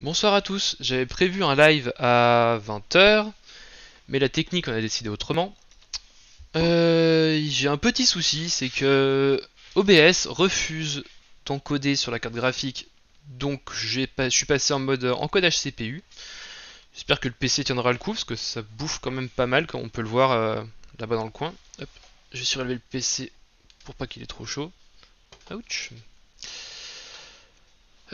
Bonsoir à tous, j'avais prévu un live à 20 h, mais la technique en a décidé autrement. J'ai un petit souci, c'est que OBS refuse d'encoder sur la carte graphique, donc je suis passé en mode encodage CPU. J'espère que le PC tiendra le coup, parce que ça bouffe quand même pas mal, comme on peut le voir là-bas dans le coin. Hop. Je vais surélever le PC pour pas qu'il est trop chaud. Ouch.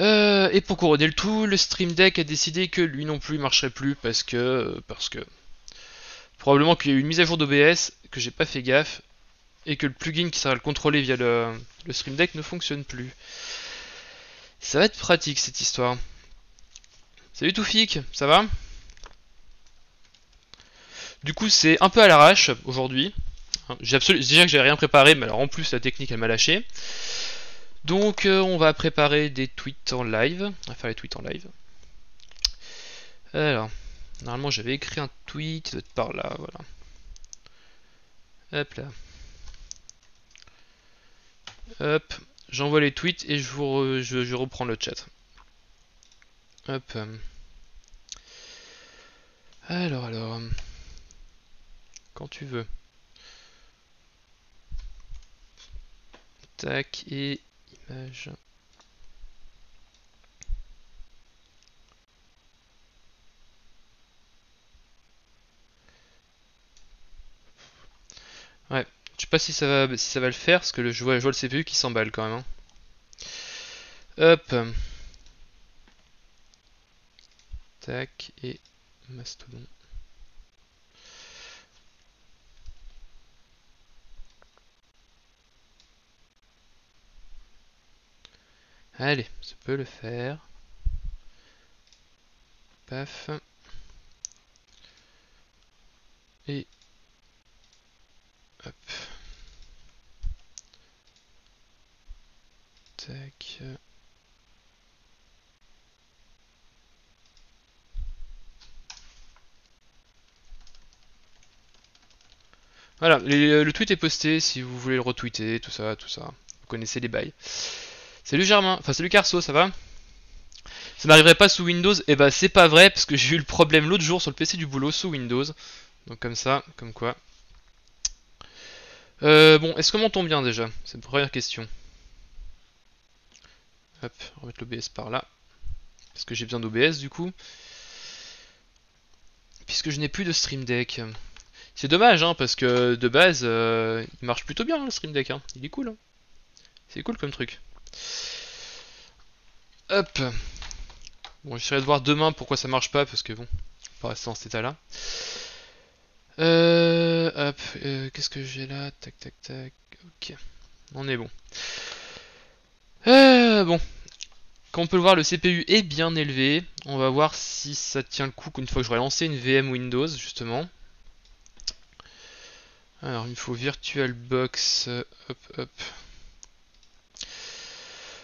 Et pour couronner le tout, le Stream Deck a décidé que lui non plus marcherait plus parce que probablement qu'il y a eu une mise à jour d'OBS que j'ai pas fait gaffe et que le plugin qui sert à le contrôler via le Stream Deck ne fonctionne plus. Ça va être pratique cette histoire. Salut Toufik, ça va? Du coup c'est un peu à l'arrache aujourd'hui. Déjà que j'avais rien préparé, mais alors en plus la technique elle m'a lâché. Donc on va préparer des tweets en live. On va faire les tweets en live. Alors, normalement j'avais écrit un tweet, il doit être par là, voilà. Hop là. Hop, j'envoie les tweets et je reprends le chat. Hop. Alors, quand tu veux. Tac, et image. Ouais, je sais pas si ça va le faire, parce que je vois le CPU qui s'emballe quand même, hein. Hop. Tac, et Mastodon. Allez, ça peut le faire. Paf. Et hop. Tac. Voilà, le tweet est posté si vous voulez le retweeter, tout ça, tout ça. Vous connaissez les bails. Salut Germain, enfin salut Carso, ça va? Ça n'arriverait pas sous Windows? Eh bah c'est pas vrai, parce que j'ai eu le problème l'autre jour sur le PC du boulot sous Windows. Donc comme ça, comme quoi. Bon, est-ce qu'on m'entend bien déjà? C'est la première question. Hop, on va mettre l'OBS par là. Parce que j'ai besoin d'OBS du coup. Puisque je n'ai plus de Stream Deck. C'est dommage, hein, parce que de base, il marche plutôt bien le Stream Deck, hein. Il est cool, hein. C'est cool comme truc. Hop. Bon, j'essaierai de voir demain pourquoi ça marche pas, parce que bon, on va pas rester dans cet état-là. Hop, qu'est-ce que j'ai là? Tac, tac, tac. Ok, on est bon. Bon, comme on peut le voir, le CPU est bien élevé. On va voir si ça tient le coup une fois que j'aurai lancé une VM Windows, justement. Alors, il me faut VirtualBox. Hop, hop.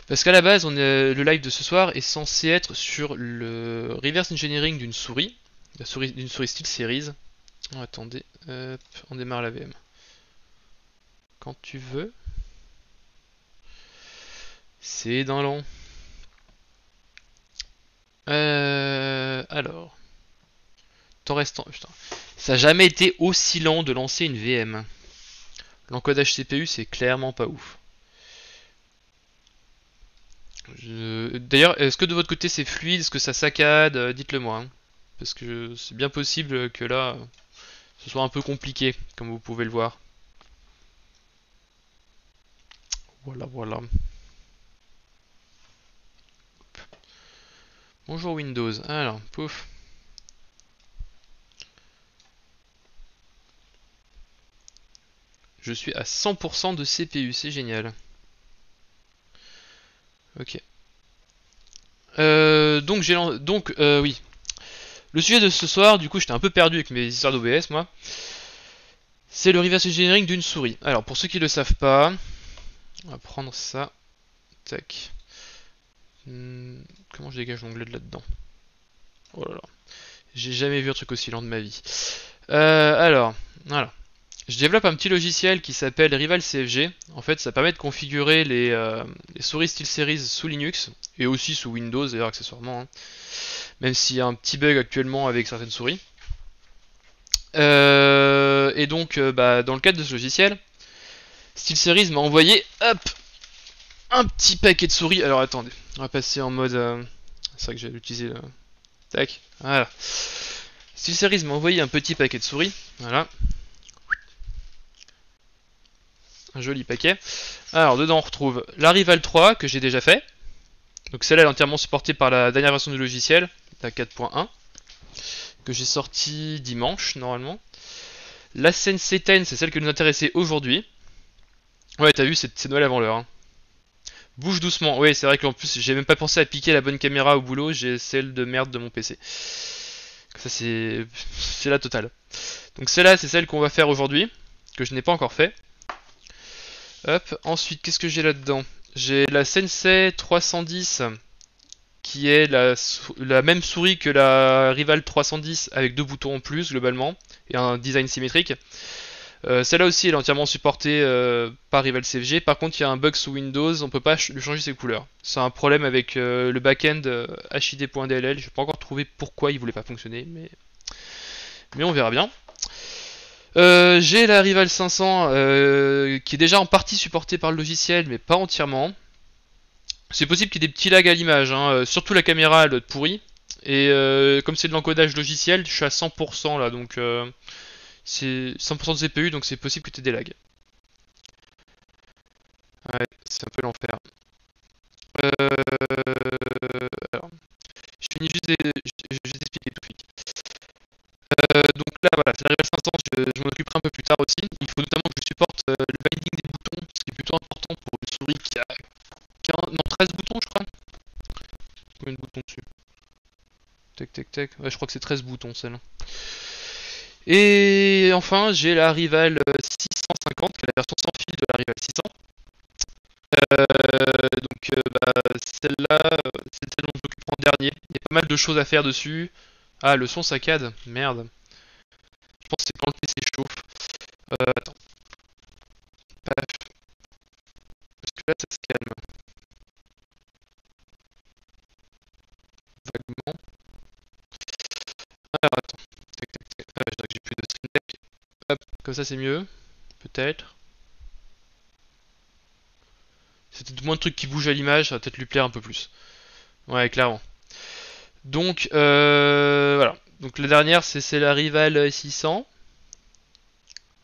Parce qu'à la base, le live de ce soir est censé être sur le reverse engineering d'une souris. D'une souris SteelSeries. Oh, attendez, hop, on démarre la VM. Quand tu veux. C'est dans l'an. Alors. Temps restant. Putain. Ça n'a jamais été aussi lent de lancer une VM. L'encodage CPU, c'est clairement pas ouf. D'ailleurs, est-ce que de votre côté c'est fluide? Est-ce que ça saccade? Dites-le moi, hein. Parce que c'est bien possible que là, ce soit un peu compliqué, comme vous pouvez le voir. Voilà, voilà. Bonjour Windows. Alors, pouf. Je suis à 100% de CPU, c'est génial. Ok. Oui. Le sujet de ce soir, du coup, j'étais un peu perdu avec mes histoires d'OBS, moi. C'est le reverse engineering d'une souris. Alors, pour ceux qui le savent pas, on va prendre ça. Tac. Comment je dégage l'onglet de là-dedans? Oh là là. J'ai jamais vu un truc aussi lent de ma vie. Alors, voilà. Je développe un petit logiciel qui s'appelle Rival CFG. En fait, ça permet de configurer les souris SteelSeries sous Linux et aussi sous Windows d'ailleurs accessoirement, hein. même s'il y a un petit bug actuellement avec certaines souris. Et donc, dans le cadre de ce logiciel, SteelSeries m'a envoyé, hop, un petit paquet de souris. Alors attendez, on va passer en mode... c'est vrai que j'ai utilisé le... Tac, voilà. SteelSeries m'a envoyé un petit paquet de souris, voilà. Un joli paquet. Alors dedans on retrouve la Rival 3 que j'ai déjà fait. Donc celle-là elle est entièrement supportée par la dernière version du logiciel, la 4.1, que j'ai sortie dimanche normalement. La Sensei 10 c'est celle qui nous intéressait aujourd'hui. Ouais t'as vu c'est Noël avant l'heure. Hein. Bouge doucement, oui c'est vrai qu'en plus j'ai même pas pensé à piquer la bonne caméra au boulot, j'ai celle de merde de mon PC. Ça c'est la totale. Donc celle-là c'est celle qu'on va faire aujourd'hui, que je n'ai pas encore fait. Hop, ensuite qu'est-ce que j'ai là-dedans? J'ai la Sensei 310 qui est la même souris que la Rival 310 avec deux boutons en plus globalement et un design symétrique. Celle-là aussi elle est entièrement supportée par Rival CFG. Par contre il y a un bug sous Windows, on peut pas lui changer ses couleurs. C'est un problème avec le backend HID.dll. Je n'ai pas encore trouvé pourquoi il voulait pas fonctionner, mais on verra bien. J'ai la Rival 500 qui est déjà en partie supportée par le logiciel mais pas entièrement. C'est possible qu'il y ait des petits lags à l'image, hein. Surtout la caméra elle doit être pourrie. Et comme c'est de l'encodage logiciel, je suis à 100% là, donc c'est 100% de CPU, donc c'est possible que tu aies des lags. Ouais, c'est un peu l'enfer. Alors, je finis juste, je vais t'expliquer tout. Donc là, voilà, c'est la Rival 500, je m'en occuperai un peu plus tard aussi. Il faut notamment que je supporte le binding des boutons, ce qui est plutôt important pour une souris qui a 13 boutons, je crois. Combien de boutons dessus? Tac, tac, tac. Ouais, je crois que c'est 13 boutons, celle-là. Et enfin, j'ai la Rival 650, qui est la version sans fil de la Rival 600. Celle-là, c'est celle dont je m'occupe en dernier. Il y a pas mal de choses à faire dessus. Ah, le son saccade. Merde. Je pense que c'est quand le PC chauffe. Attends. Paf. Parce que là, ça se calme. Vaguement. Alors, attends. Tac, tac, tac. Je dirais que j'ai plus de Stream Deck. Hop, comme ça c'est mieux. Peut-être. C'est peut-être moins de trucs qui bougent à l'image, ça va peut-être lui plaire un peu plus. Ouais, clairement. Donc, voilà. Donc la dernière, c'est la Rival 600.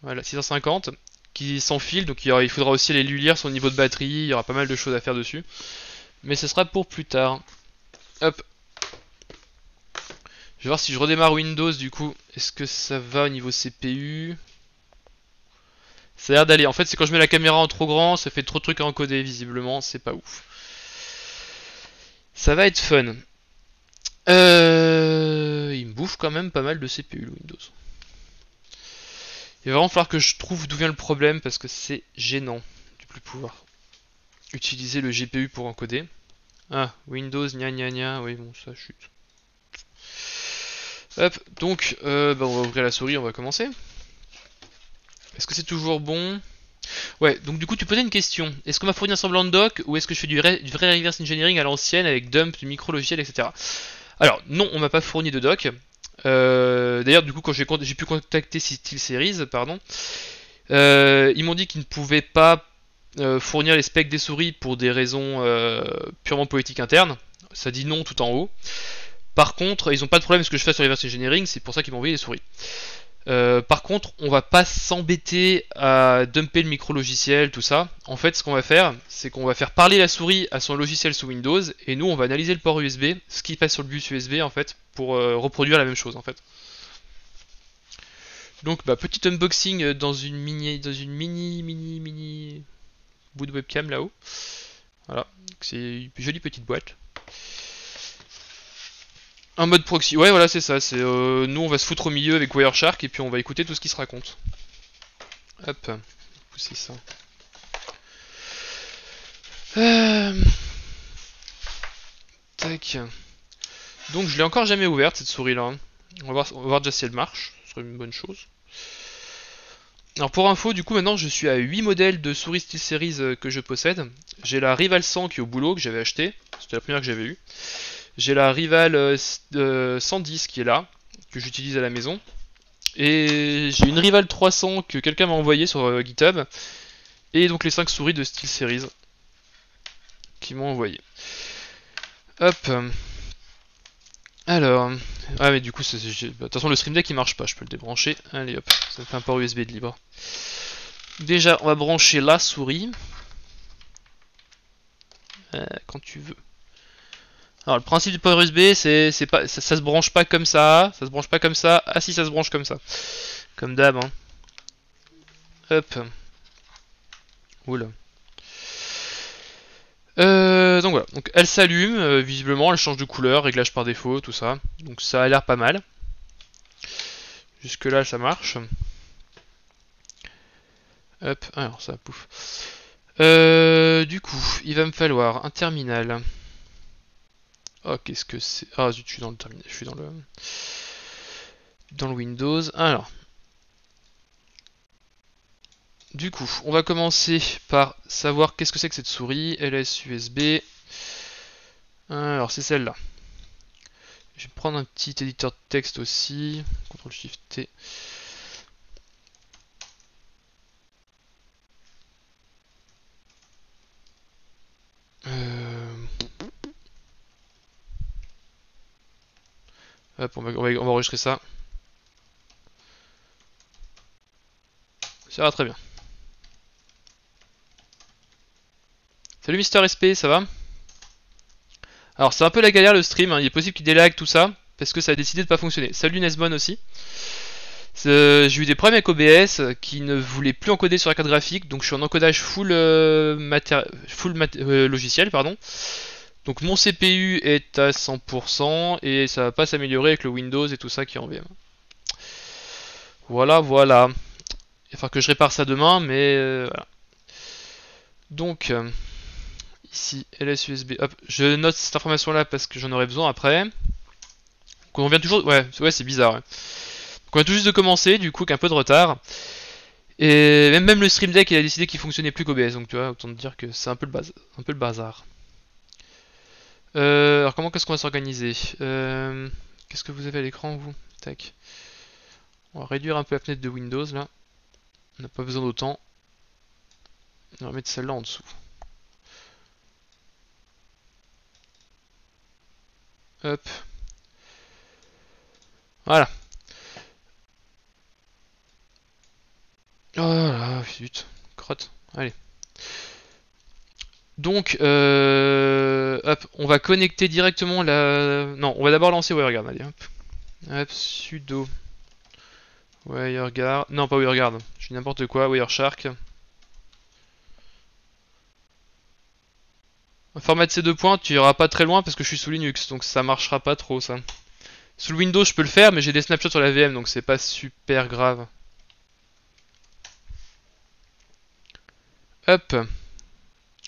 Voilà, 650. Qui s'enfile, donc il faudra aussi aller lui lire son niveau de batterie. Il y aura pas mal de choses à faire dessus. Mais ce sera pour plus tard. Hop. Je vais voir si je redémarre Windows du coup. Est-ce que ça va au niveau CPU? Ça a l'air d'aller. En fait, c'est quand je mets la caméra en trop grand, ça fait trop de trucs à encoder, visiblement, c'est pas ouf. Ça va être fun. Il me bouffe quand même pas mal de CPU, le Windows. Il va vraiment falloir que je trouve d'où vient le problème, parce que c'est gênant de plus pouvoir utiliser le GPU pour encoder. Ah, Windows, gna gna gna, oui, bon, ça chute. Hop, donc, on va ouvrir la souris, on va commencer. Est-ce que c'est toujours bon? Ouais, donc du coup tu posais une question. Est-ce qu'on m'a fourni un semblant de doc ou est-ce que je fais du vrai reverse engineering à l'ancienne avec dump, du micro logiciel, etc. Alors non, on m'a pas fourni de doc. D'ailleurs du coup quand j'ai pu contacter SteelSeries, pardon, ils m'ont dit qu'ils ne pouvaient pas fournir les specs des souris pour des raisons purement politiques internes. Ça dit non tout en haut. Par contre, ils n'ont pas de problème avec ce que je fais sur reverse engineering, c'est pour ça qu'ils m'ont envoyé les souris. Par contre, on va pas s'embêter à dumper le micro logiciel, tout ça. En fait, ce qu'on va faire, c'est qu'on va faire parler la souris à son logiciel sous Windows, et nous, on va analyser le port USB, ce qui passe sur le bus USB en fait, pour reproduire la même chose en fait. Donc, petit unboxing dans une mini bout de webcam là-haut. Voilà, c'est une jolie petite boîte. Un mode proxy, ouais voilà c'est ça, nous on va se foutre au milieu avec Wireshark et puis on va écouter tout ce qui se raconte. Hop, pousser ça. Tac. Donc je l'ai encore jamais ouverte cette souris là. On va voir déjà si elle marche, ce serait une bonne chose. Alors pour info, du coup maintenant je suis à 8 modèles de souris SteelSeries que je possède. J'ai la Rival 100 qui est au boulot, que j'avais acheté, c'était la première que j'avais eue. J'ai la Rival 110 qui est là, que j'utilise à la maison. Et j'ai une Rival 300 que quelqu'un m'a envoyé sur GitHub. Et donc les 5 souris de SteelSeries qui m'ont envoyé. Hop. Alors. Ah mais du coup, de toute façon le Stream Deck il marche pas, je peux le débrancher. Allez hop, ça me fait un port USB de libre. Déjà, on va brancher la souris. Quand tu veux. Alors le principe du port USB, c'est pas, ça se branche pas comme ça se branche pas comme ça. Ah si, ça se branche comme ça, comme d'hab. Hein. Hop. Oula. Donc voilà, donc elle s'allume, visiblement elle change de couleur, réglage par défaut, tout ça. Donc ça a l'air pas mal. Jusque là ça marche. Hop, alors ça pouf. Du coup, il va me falloir un terminal. Oh, qu'est-ce que c'est? Ah zut, je suis dans le terminal, je suis dans le Windows. Alors. Du coup, on va commencer par savoir qu'est-ce que c'est que cette souris. LS USB. Alors, c'est celle-là. Je vais prendre un petit éditeur de texte aussi. CTRL SHIFT T. Hop, on va enregistrer ça. Ça va très bien. Salut Mister SP, ça va? Alors c'est un peu la galère le stream, hein. Il est possible qu'il délag tout ça, parce que ça a décidé de pas fonctionner. Salut Nesbon aussi. J'ai eu des problèmes avec OBS qui ne voulait plus encoder sur la carte graphique, donc je suis en encodage full logiciel, pardon. Donc mon CPU est à 100% et ça va pas s'améliorer avec le Windows et tout ça qui est en VM. Voilà, voilà. Il va falloir que je répare ça demain, mais voilà. Donc, ici, LS USB. Hop, je note cette information là parce que j'en aurai besoin après. Donc on vient toujours. Ouais, c'est bizarre. Ouais. Donc on vient tout juste de commencer, du coup, avec un peu de retard. Et même le Stream Deck il a décidé qu'il fonctionnait plus qu'OBS, donc tu vois, autant te dire que c'est un peu le bazar. Alors comment qu'est-ce qu'on va s'organiser Qu'est-ce que vous avez à l'écran vous? Tac. On va réduire un peu la fenêtre de Windows là. On n'a pas besoin d'autant. On va mettre celle-là en dessous. Hop. Voilà. Oh là, zut. Crotte. Allez. Donc, hop, on va connecter directement la... Non, on va d'abord lancer WireGuard, allez, hop. Hop, sudo WireGuard... Non, pas WireGuard, je dis n'importe quoi, Wireshark. Format de ces deux points, tu iras pas très loin parce que je suis sous Linux, donc ça marchera pas trop, ça. Sous le Windows, je peux le faire, mais j'ai des snapshots sur la VM, donc c'est pas super grave. Hop.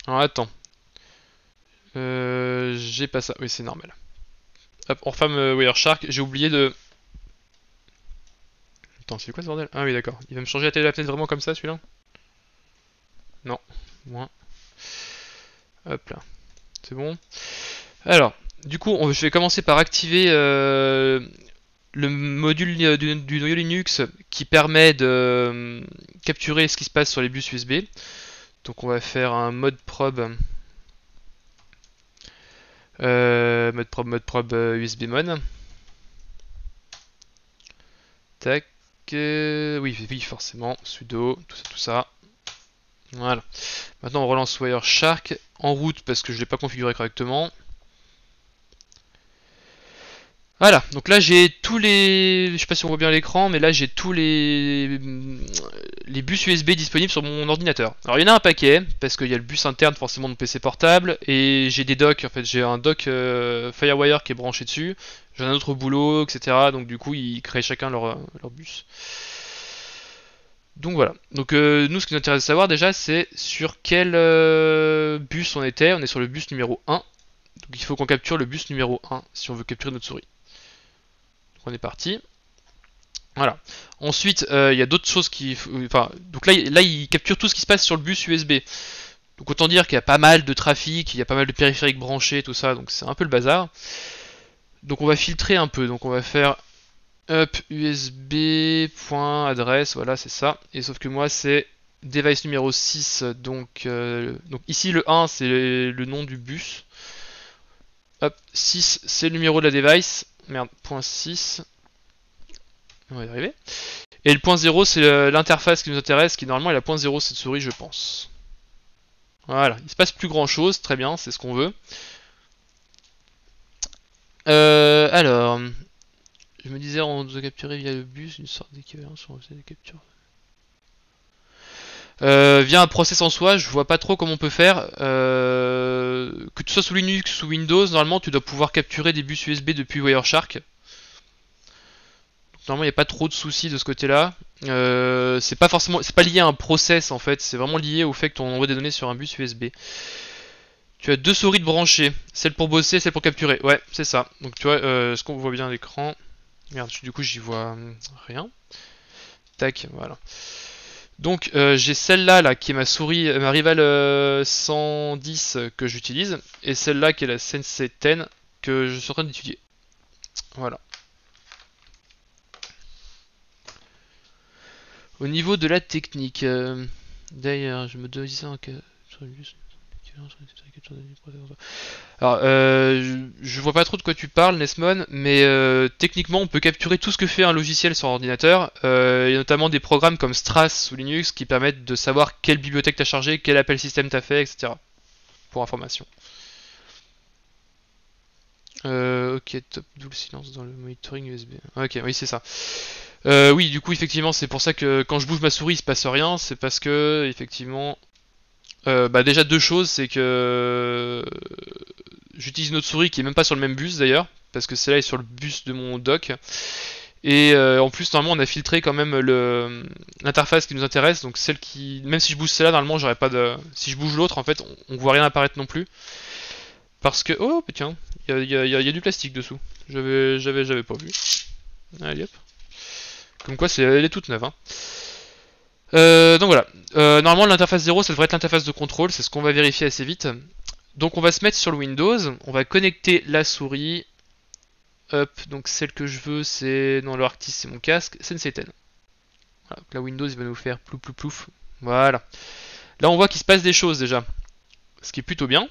Alors, attends. J'ai pas ça. Oui, c'est normal. Hop, on referme Wireshark. J'ai oublié de... Attends, c'est quoi ce bordel? Ah oui, d'accord. Il va me changer la taille de la fenêtre vraiment comme ça, celui-là? Non. Moins. Hop là. C'est bon. Alors, du coup, je vais commencer par activer le module du noyau Linux qui permet de capturer ce qui se passe sur les bus USB. Donc on va faire un mode probe. Mode probe USB mon. Tac. Oui, forcément. Sudo, tout ça. Voilà. Maintenant on relance Wireshark en route parce que je ne l'ai pas configuré correctement. Voilà, donc là j'ai tous les... Je sais pas si on voit bien l'écran, mais là j'ai tous les bus USB disponibles sur mon ordinateur. Alors il y en a un paquet, parce qu'il y a le bus interne forcément de mon PC portable, et j'ai des docks, en fait j'ai un dock Firewire qui est branché dessus, j'ai un autre au boulot, etc. Donc du coup ils créent chacun leur bus. Donc voilà, donc nous ce qui nous intéresse de savoir déjà c'est sur quel bus on était, on est sur le bus numéro 1. Donc il faut qu'on capture le bus numéro 1 si on veut capturer notre souris. On est parti. Voilà. Ensuite, il y a d'autres choses qui... Enfin, donc là, il capture tout ce qui se passe sur le bus USB. Donc autant dire qu'il y a pas mal de trafic, il y a pas mal de périphériques branchés, tout ça, donc c'est un peu le bazar. Donc on va filtrer un peu, donc on va faire up usb.adresse, voilà c'est ça. Et sauf que moi c'est device numéro 6, donc ici le 1 c'est le nom du bus. Hop, 6 c'est le numéro de la device, merde, point 6. On va y arriver. Et le point 0 c'est l'interface qui nous intéresse, qui normalement est la point 0 cette souris je pense. Voilà, il se passe plus grand chose, très bien, c'est ce qu'on veut. Alors, je me disais on doit capturer via le bus une sorte d'équivalent sur des captures. Via un process en soi, je vois pas trop comment on peut faire. Que tu sois sous Linux ou Windows, normalement tu dois pouvoir capturer des bus USB depuis Wireshark. Normalement il n'y a pas trop de soucis de ce côté-là. C'est pas forcément, c'est pas lié à un process en fait, c'est vraiment lié au fait que tu envoies des données sur un bus USB. Tu as deux souris de brancher, celle pour bosser, celle pour capturer. Ouais, c'est ça. Donc tu vois, est-ce qu'on voit bien à l'écran? Merde, du coup j'y vois rien. Tac, voilà. Donc j'ai celle-là là, qui est ma souris, ma Rival 110 que j'utilise, et celle-là qui est la Sensei 10 que je suis en train d'étudier. Voilà. Au niveau de la technique, d'ailleurs, je me disais en cas. Alors, je vois pas trop de quoi tu parles, Nesmon, mais techniquement, on peut capturer tout ce que fait un logiciel sur ordinateur. Il y a notamment des programmes comme Strass ou Linux qui permettent de savoir quelle bibliothèque t'as chargé, quel appel système t'as fait, etc. Pour information. Ok, top, d'où le silence dans le monitoring USB. Ok, oui, c'est ça. Oui, du coup, effectivement, c'est pour ça que quand je bouge ma souris, il se passe rien. C'est parce que, effectivement, déjà deux choses, c'est que j'utilise une autre souris qui est même pas sur le même bus d'ailleurs, parce que celle-là est sur le bus de mon dock. Et en plus, normalement, on a filtré quand même l'interface qui nous intéresse, donc celle qui, même si je bouge celle-là, normalement, j'aurais pas de. Si je bouge l'autre, en fait, on voit rien apparaître non plus, parce que oh tiens, il y a du plastique dessous. J'avais pas vu. Allez hop. Comme quoi, elle est toute neuve. Hein. Donc voilà. Normalement, l'interface 0, ça devrait être l'interface de contrôle. C'est ce qu'on va vérifier assez vite. Donc on va se mettre sur le Windows. On va connecter la souris. Hop, donc celle que je veux, c'est... Non, le Arctis, c'est mon casque. Sensei 10. Voilà, donc la Windows, il va nous faire plouf plouf plouf. Voilà. Là, on voit qu'il se passe des choses déjà. Ce qui est plutôt bien.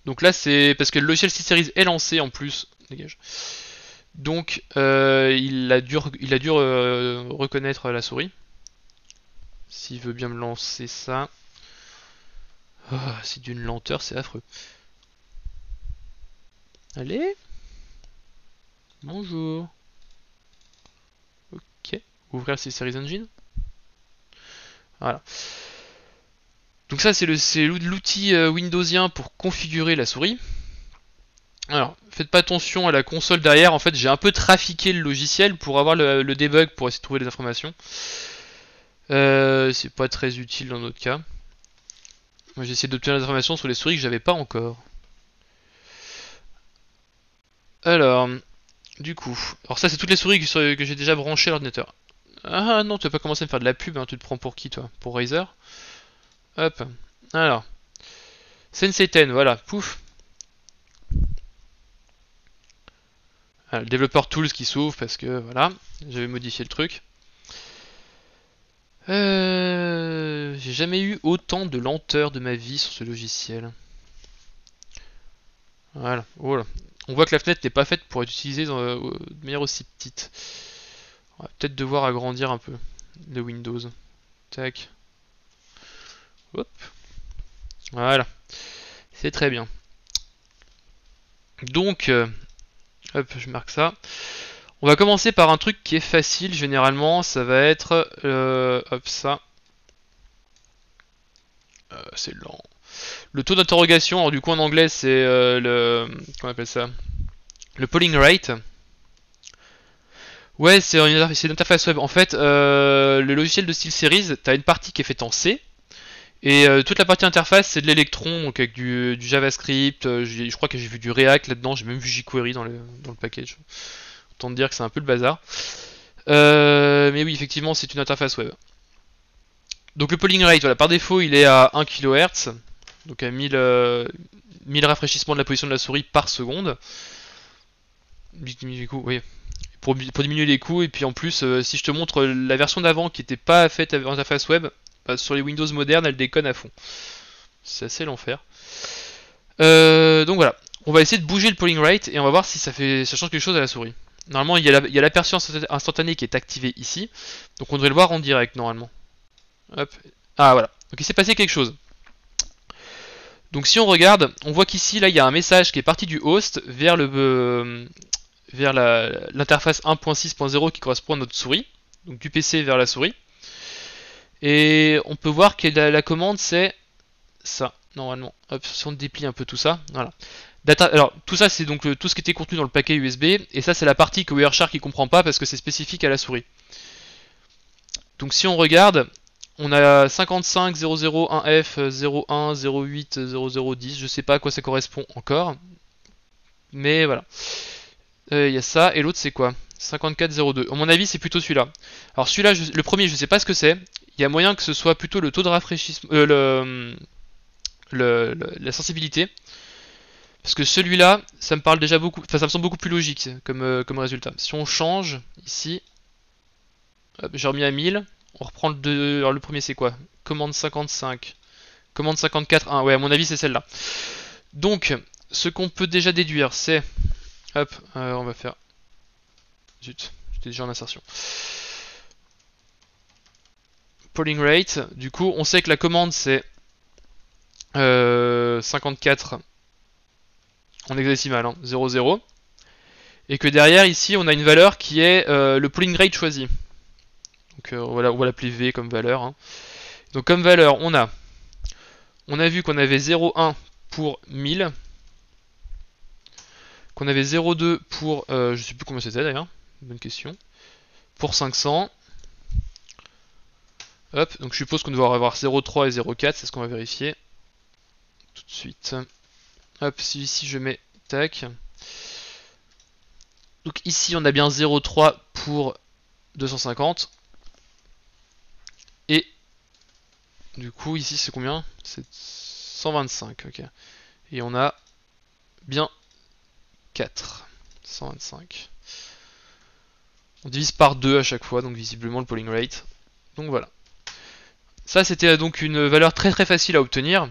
Donc là, c'est parce que le logiciel C-Series est lancé en plus. Dégage. Donc, il a dû reconnaître la souris. S'il veut bien me lancer ça. Oh, c'est d'une lenteur, c'est affreux. Allez. Bonjour. Ok. Ouvrir le C-Series Engine. Voilà. Donc ça, c'est l'outil windowsien pour configurer la souris. Alors, faites pas attention à la console derrière. En fait, j'ai un peu trafiqué le logiciel pour avoir le debug, pour essayer de trouver des informations. C'est pas très utile dans notre cas. Moi, j'ai essayé d'obtenir des informations sur les souris que j'avais pas encore. Alors, du coup, alors ça, c'est toutes les souris que j'ai déjà branchées à l'ordinateur. Ah non, tu vas pas commencer à me faire de la pub, hein. Tu te prends pour qui, toi? Pour Razer? Hop. Alors, Sensei 10, voilà, pouf. Le développeur Tools qui s'ouvre parce que voilà, j'avais modifié le truc. J'ai jamais eu autant de lenteur de ma vie sur ce logiciel. Voilà, voilà. On voit que la fenêtre n'est pas faite pour être utilisée de manière aussi petite. On va peut-être devoir agrandir un peu le Windows. Tac. Hop. Voilà. C'est très bien. Donc, hop, je marque ça. On va commencer par un truc qui est facile, généralement, ça va être, hop, ça. C'est lent. Le taux d'interrogation, alors du coup en anglais c'est comment on appelle ça? Le polling rate. Ouais, c'est une interface web. En fait, le logiciel de SteelSeries, t'as une partie qui est faite en C, et toute la partie interface c'est de l'Electron, donc avec du JavaScript, je crois que j'ai vu du React là-dedans, j'ai même vu jQuery dans le package. Autant te dire que c'est un peu le bazar. Mais oui, effectivement, c'est une interface web. Donc le polling rate, voilà, par défaut il est à 1 kHz, donc à 1000 rafraîchissements de la position de la souris par seconde. Du coup, oui, pour diminuer les coûts, et puis en plus, si je te montre la version d'avant qui n'était pas faite en interface web, bah, sur les Windows modernes, elle déconne à fond. C'est assez l'enfer. Donc voilà, on va essayer de bouger le polling rate et on va voir si ça change quelque chose à la souris. Normalement, il y a l'aperçu instantané qui est activé ici, donc on devrait le voir en direct normalement. Hop. Ah voilà, donc il s'est passé quelque chose. Donc si on regarde, on voit qu'ici, là, il y a un message qui est parti du host vers l'interface 1.6.0 qui correspond à notre souris, donc du PC vers la souris. Et on peut voir que la commande c'est ça, normalement. Hop, si on déplie un peu tout ça, voilà. Alors, tout ça c'est donc tout ce qui était contenu dans le paquet USB, et ça c'est la partie que Wireshark ne comprend pas parce que c'est spécifique à la souris. Donc si on regarde, on a 55.001F, 01, 08, 0010, je sais pas à quoi ça correspond encore, mais voilà. Il y a ça, et l'autre c'est quoi? 54.02. À mon avis c'est plutôt celui-là. Alors celui-là, le premier je sais pas ce que c'est, il y a moyen que ce soit plutôt le taux de rafraîchissement, la sensibilité. Parce que celui-là, ça me parle déjà beaucoup, enfin ça me semble beaucoup plus logique comme résultat. Si on change ici, j'ai remis à 1000, on reprend alors le premier c'est quoi? Commande 55, commande 54, 1, ouais à mon avis c'est celle-là. Donc, ce qu'on peut déjà déduire c'est, hop, on va faire, zut, j'étais déjà en insertion. Polling rate, du coup on sait que la commande c'est 54 en hexadécimal, hein, 00. Et que derrière, ici, on a une valeur qui est le polling rate choisi. Donc voilà, on va l'appeler V comme valeur. Hein. Donc comme valeur, on a vu qu'on avait 0,1 pour 1000. Qu'on avait 0,2 pour, je sais plus combien c'était d'ailleurs, bonne question. Pour 500. Hop, donc je suppose qu'on doit avoir 0,3 et 0,4, c'est ce qu'on va vérifier. Tout de suite. Hop, si ici je mets tac. Donc ici on a bien 0,3 pour 250. Et du coup ici c'est combien? C'est 125, ok. Et on a bien 4. 125. On divise par 2 à chaque fois, donc visiblement le polling rate. Donc voilà. Ça c'était donc une valeur très très facile à obtenir.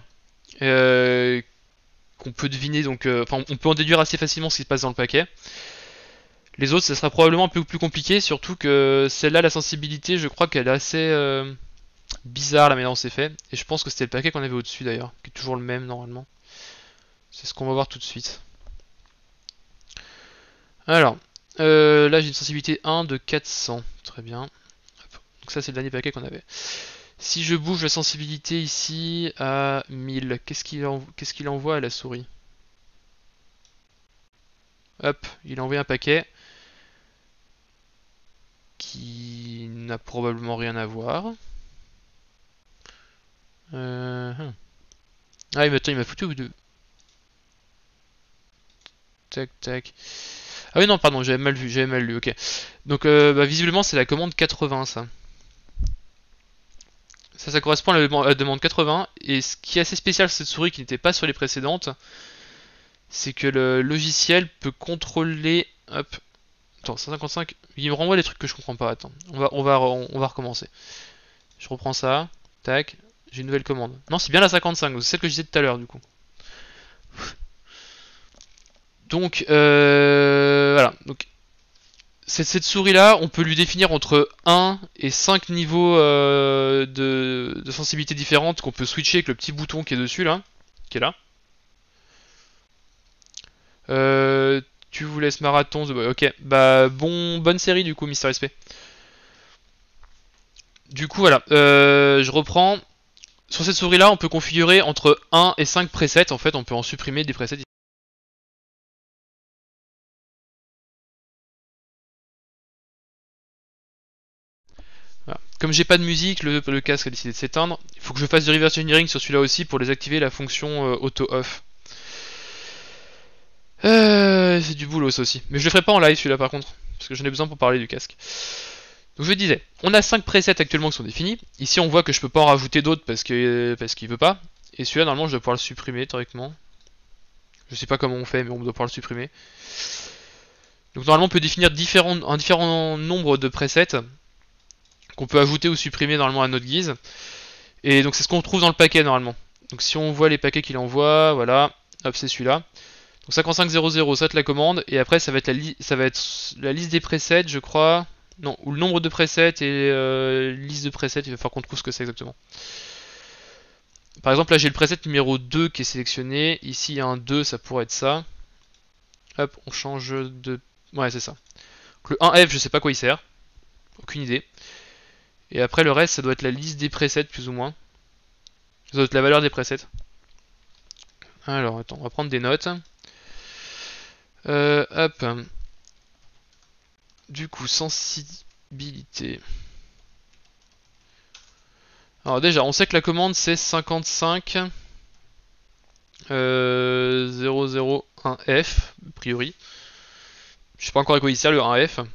Qu'on peut deviner, donc on peut en déduire assez facilement ce qui se passe dans le paquet. Les autres, ça sera probablement un peu plus compliqué, surtout que celle-là, la sensibilité, je crois qu'elle est assez bizarre la manière dont c'est fait. Et je pense que c'était le paquet qu'on avait au-dessus d'ailleurs, qui est toujours le même normalement. C'est ce qu'on va voir tout de suite. Alors, là j'ai une sensibilité 1 de 400, très bien. Donc ça c'est le dernier paquet qu'on avait. Si je bouge la sensibilité ici à 1000, qu'est-ce qu'il envoie à la souris? Hop, il envoie un paquet qui n'a probablement rien à voir. Ah, il m'a foutu de... Tac, tac. Ah oui, non, pardon, j'avais mal lu, ok. Donc, visiblement, c'est la commande 80, ça. Ça correspond à la demande 80, et ce qui est assez spécial sur cette souris qui n'était pas sur les précédentes, c'est que le logiciel peut contrôler... Hop. Attends, 155, il me renvoie des trucs que je comprends pas, attends. On va recommencer. Je reprends ça, tac, j'ai une nouvelle commande. Non, c'est bien la 55, c'est celle que je disais tout à l'heure, du coup. Donc, voilà. Donc, cette souris-là, on peut lui définir entre 1 et 5 niveaux de sensibilité différentes qu'on peut switcher avec le petit bouton qui est dessus, là. Qui est là. Tu vous laisses marathon. Ok, bah bonne série du coup, Mister SP. Du coup, voilà. Je reprends. Sur cette souris-là, on peut configurer entre 1 et 5 presets. En fait, on peut en supprimer des presets. Voilà. Comme j'ai pas de musique, le casque a décidé de s'éteindre. Il faut que je fasse du reverse engineering sur celui-là aussi pour désactiver la fonction auto-off. C'est du boulot ça aussi. Mais je le ferai pas en live celui-là par contre. Parce que j'en ai besoin pour parler du casque. Donc je disais, on a 5 presets actuellement qui sont définis. Ici on voit que je peux pas en rajouter d'autres parce qu'il veut pas. Et celui-là normalement je dois pouvoir le supprimer théoriquement. Je sais pas comment on fait mais on doit pouvoir le supprimer. Donc normalement on peut définir un différent nombre de presets qu'on peut ajouter ou supprimer normalement à notre guise. Et donc c'est ce qu'on trouve dans le paquet normalement. Donc si on voit les paquets qu'il envoie, voilà, hop c'est celui-là. Donc 5500, ça va être la commande, et après ça va être la liste des presets, je crois. Non, ou le nombre de presets et liste de presets, il va falloir qu'on trouve ce que c'est exactement. Par exemple là j'ai le preset numéro 2 qui est sélectionné, ici il y a un 2, ça pourrait être ça. Hop, on change de... Ouais c'est ça. Donc le 1F je sais pas quoi il sert, aucune idée. Et après le reste ça doit être la liste des presets plus ou moins. Ça doit être la valeur des presets. Alors attends, on va prendre des notes. Hop. Du coup, sensibilité. Alors déjà, on sait que la commande c'est 55 001F, a priori. Je sais pas encore à quoi il sert le 1F.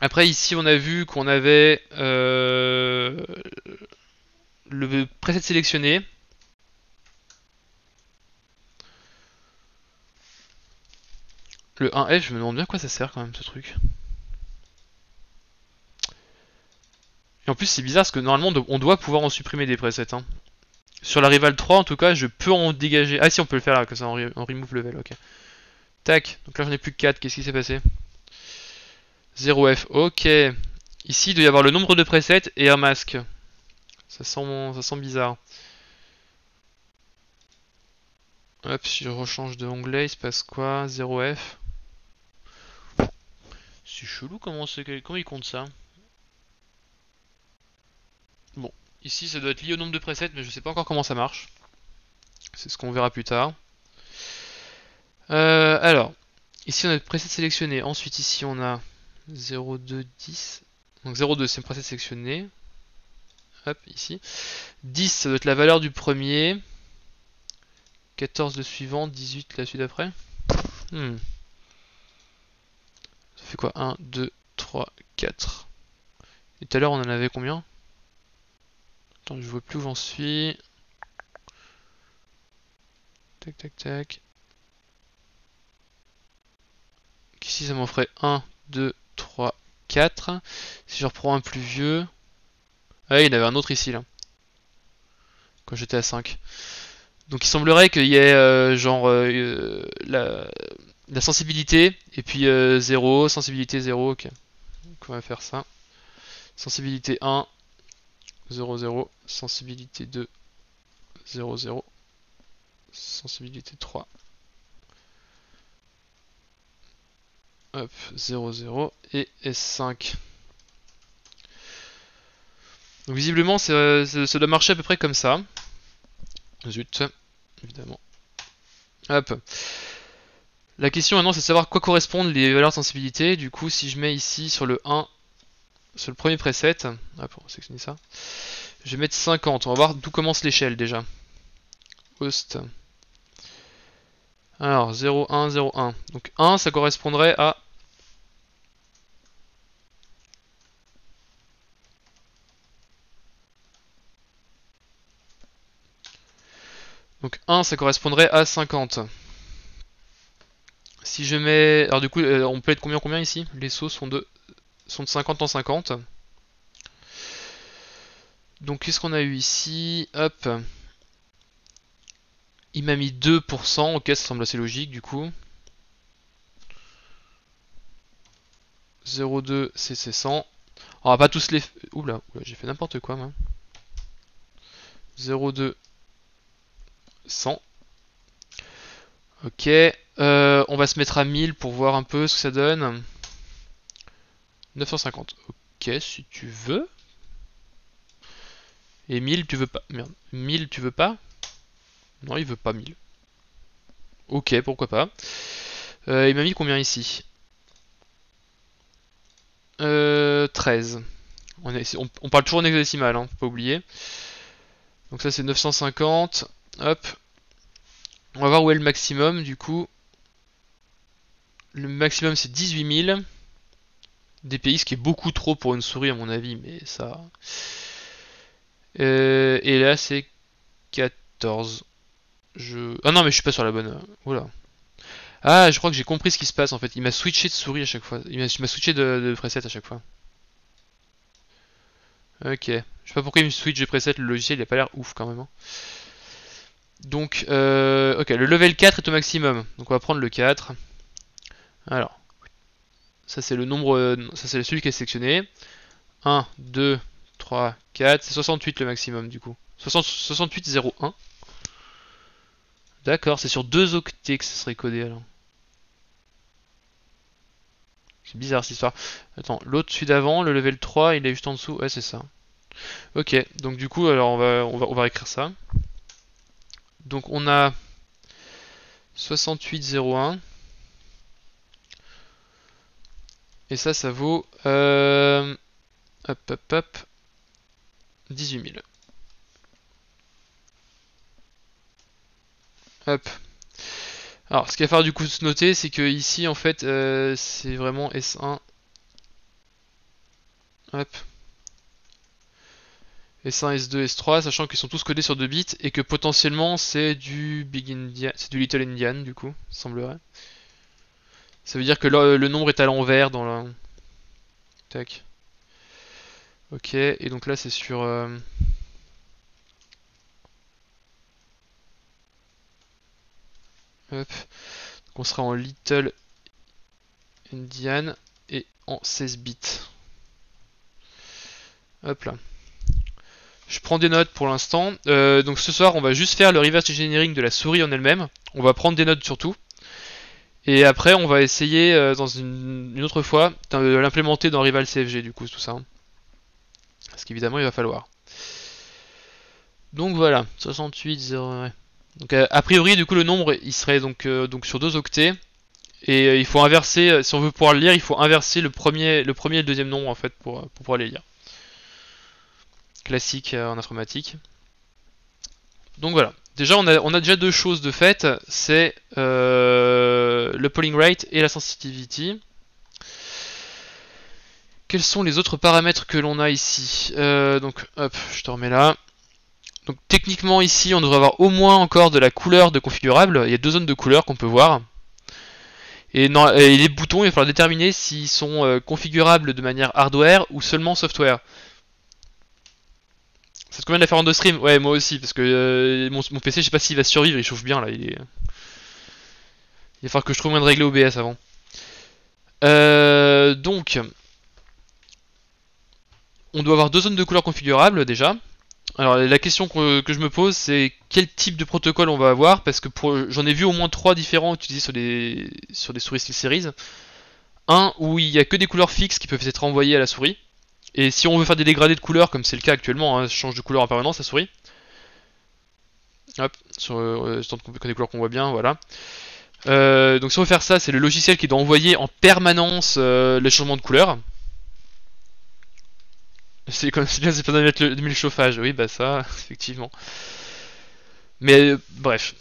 Après ici on a vu qu'on avait le preset sélectionné. Le 1F, je me demande bien à quoi ça sert quand même ce truc. Et en plus c'est bizarre parce que normalement on doit pouvoir en supprimer des presets. Hein. Sur la Rival 3 en tout cas je peux en dégager. Ah si on peut le faire là, comme ça en remove level, ok. Tac, donc là j'en ai plus que 4, qu'est-ce qui s'est passé? 0F, ok. Ici il doit y avoir le nombre de presets et un masque. Ça sent bizarre. Hop, si je rechange de onglet, il se passe quoi? 0F. C'est chelou comment il compte ça. Bon, ici ça doit être lié au nombre de presets, mais je sais pas encore comment ça marche. C'est ce qu'on verra plus tard. Alors, ici on a le preset sélectionné. Ensuite ici on a 02, 10. Donc 02 c'est le preset sélectionné. Hop, ici. 10 ça doit être la valeur du premier. 14 le suivant, 18 la suite d'après. Ça fait quoi? 1, 2, 3, 4. Et tout à l'heure on en avait combien? Attends, je vois plus où j'en suis. Tac, tac, tac. Ici ça m'en ferait 1, 2, 3, 4. Si je reprends un plus vieux... Ah, il y en avait un autre ici là. Quand j'étais à 5. Donc il semblerait qu'il y ait la sensibilité et puis 0, sensibilité 0, ok. Donc on va faire ça. Sensibilité 1, 0, 0, sensibilité 2, 0, 0, sensibilité 3. Hop, 0, 0 et S5. Donc visiblement ça doit marcher à peu près comme ça. Zut, évidemment. Hop. La question maintenant c'est de savoir quoi correspondent les valeurs de sensibilité. Du coup si je mets ici sur le 1, sur le premier preset, hop, on va sélectionner ça. Je vais mettre 50, on va voir d'où commence l'échelle déjà. Host. Alors 0, 1, 0, 1. Donc 1 ça correspondrait à... Donc 1 ça correspondrait à 50. Si je mets... Alors du coup on peut être combien ici? Les sauts sont de 50 en 50. Donc qu'est-ce qu'on a eu ici? Hop. Il m'a mis 2%, ok ça semble assez logique du coup. 0,2 c'est 100. On va pas tous les... Oula, j'ai fait n'importe quoi moi. 0,2 100. Ok, on va se mettre à 1000 pour voir un peu ce que ça donne. 950. Ok, si tu veux. Et 1000 tu veux pas. Merde. 1000 tu veux pas? Non, il veut pas 1000. Ok, pourquoi pas. Il m'a mis combien ici? 13. On parle toujours en hexadécimal, hein, faut pas oublier. Donc ça c'est 950. Hop. On va voir où est le maximum du coup. Le maximum c'est 18 000. DPI, ce qui est beaucoup trop pour une souris à mon avis, mais ça... et là c'est 14. Ah non mais je suis pas sur la bonne... Oula. Ah, je crois que j'ai compris ce qui se passe en fait. Il m'a switché de souris à chaque fois. Il m'a switché de preset à chaque fois. Ok. Je sais pas pourquoi il me switch de preset, le logiciel il a pas l'air ouf quand même, hein. Donc, ok, le level 4 est au maximum. Donc on va prendre le 4. Alors, ça c'est le nombre, ça c'est celui qui est sélectionné. 1, 2, 3, 4, c'est 68 le maximum du coup. 68,01. D'accord, c'est sur 2 octets que ça serait codé alors. C'est bizarre cette histoire. Attends, l'autre celui d'avant, le level 3, il est juste en dessous. Ouais, c'est ça. Ok, donc du coup, alors on va écrire ça. Donc on a 68,01. Et ça vaut... hop, hop, hop. 18 000. Hop. Alors, ce qu'il va falloir du coup se noter, c'est que ici, en fait, c'est vraiment S1. Hop. S1, S2, S3, sachant qu'ils sont tous codés sur 2 bits et que potentiellement c'est du Big Indian, c'est du Little Indian du coup, semblerait. Ça veut dire que le nombre est à l'envers dans la... Tac. Ok, et donc là c'est sur... Hop. Donc on sera en Little Indian et en 16 bits. Hop là. Je prends des notes pour l'instant. Donc ce soir on va juste faire le reverse engineering de la souris en elle-même. On va prendre des notes sur tout. Et après on va essayer dans une autre fois de l'implémenter dans Rival CFG du coup tout ça. Parce qu'évidemment il va falloir. Donc voilà, 68,0. Ouais. Donc a priori du coup le nombre il serait donc sur 2 octets. Et il faut inverser, si on veut pouvoir le lire, il faut inverser le premier et le deuxième nombre en fait pour pouvoir les lire. Classique en informatique. Donc voilà. Déjà on a déjà deux choses de fait, c'est le polling rate et la sensitivity. Quels sont les autres paramètres que l'on a ici? Donc hop, je te remets là. Donc techniquement ici on devrait avoir au moins encore de la couleur de configurable. Il y a deux zones de couleur qu'on peut voir. Et les boutons, il va falloir déterminer s'ils sont configurables de manière hardware ou seulement software. Ça te convient de la faire en deux streams? Ouais, moi aussi, parce que mon PC, je sais pas s'il va survivre, il chauffe bien là. Il va falloir que je trouve moyen de régler OBS avant. Donc, on doit avoir deux zones de couleur configurables déjà. Alors la question que je me pose, c'est quel type de protocole on va avoir, parce que j'en ai vu au moins 3 différents utilisés sur des souris SteelSeries. Un où il n'y a que des couleurs fixes qui peuvent être envoyées à la souris. Et si on veut faire des dégradés de couleurs, comme c'est le cas actuellement, hein, ça change de couleur en permanence la souris. Hop, sur des couleurs qu'on voit bien, voilà. Donc si on veut faire ça, c'est le logiciel qui doit envoyer en permanence le changement de couleur. C'est comme si c'est pas de mettre le chauffage, oui bah ça, effectivement. Mais bref.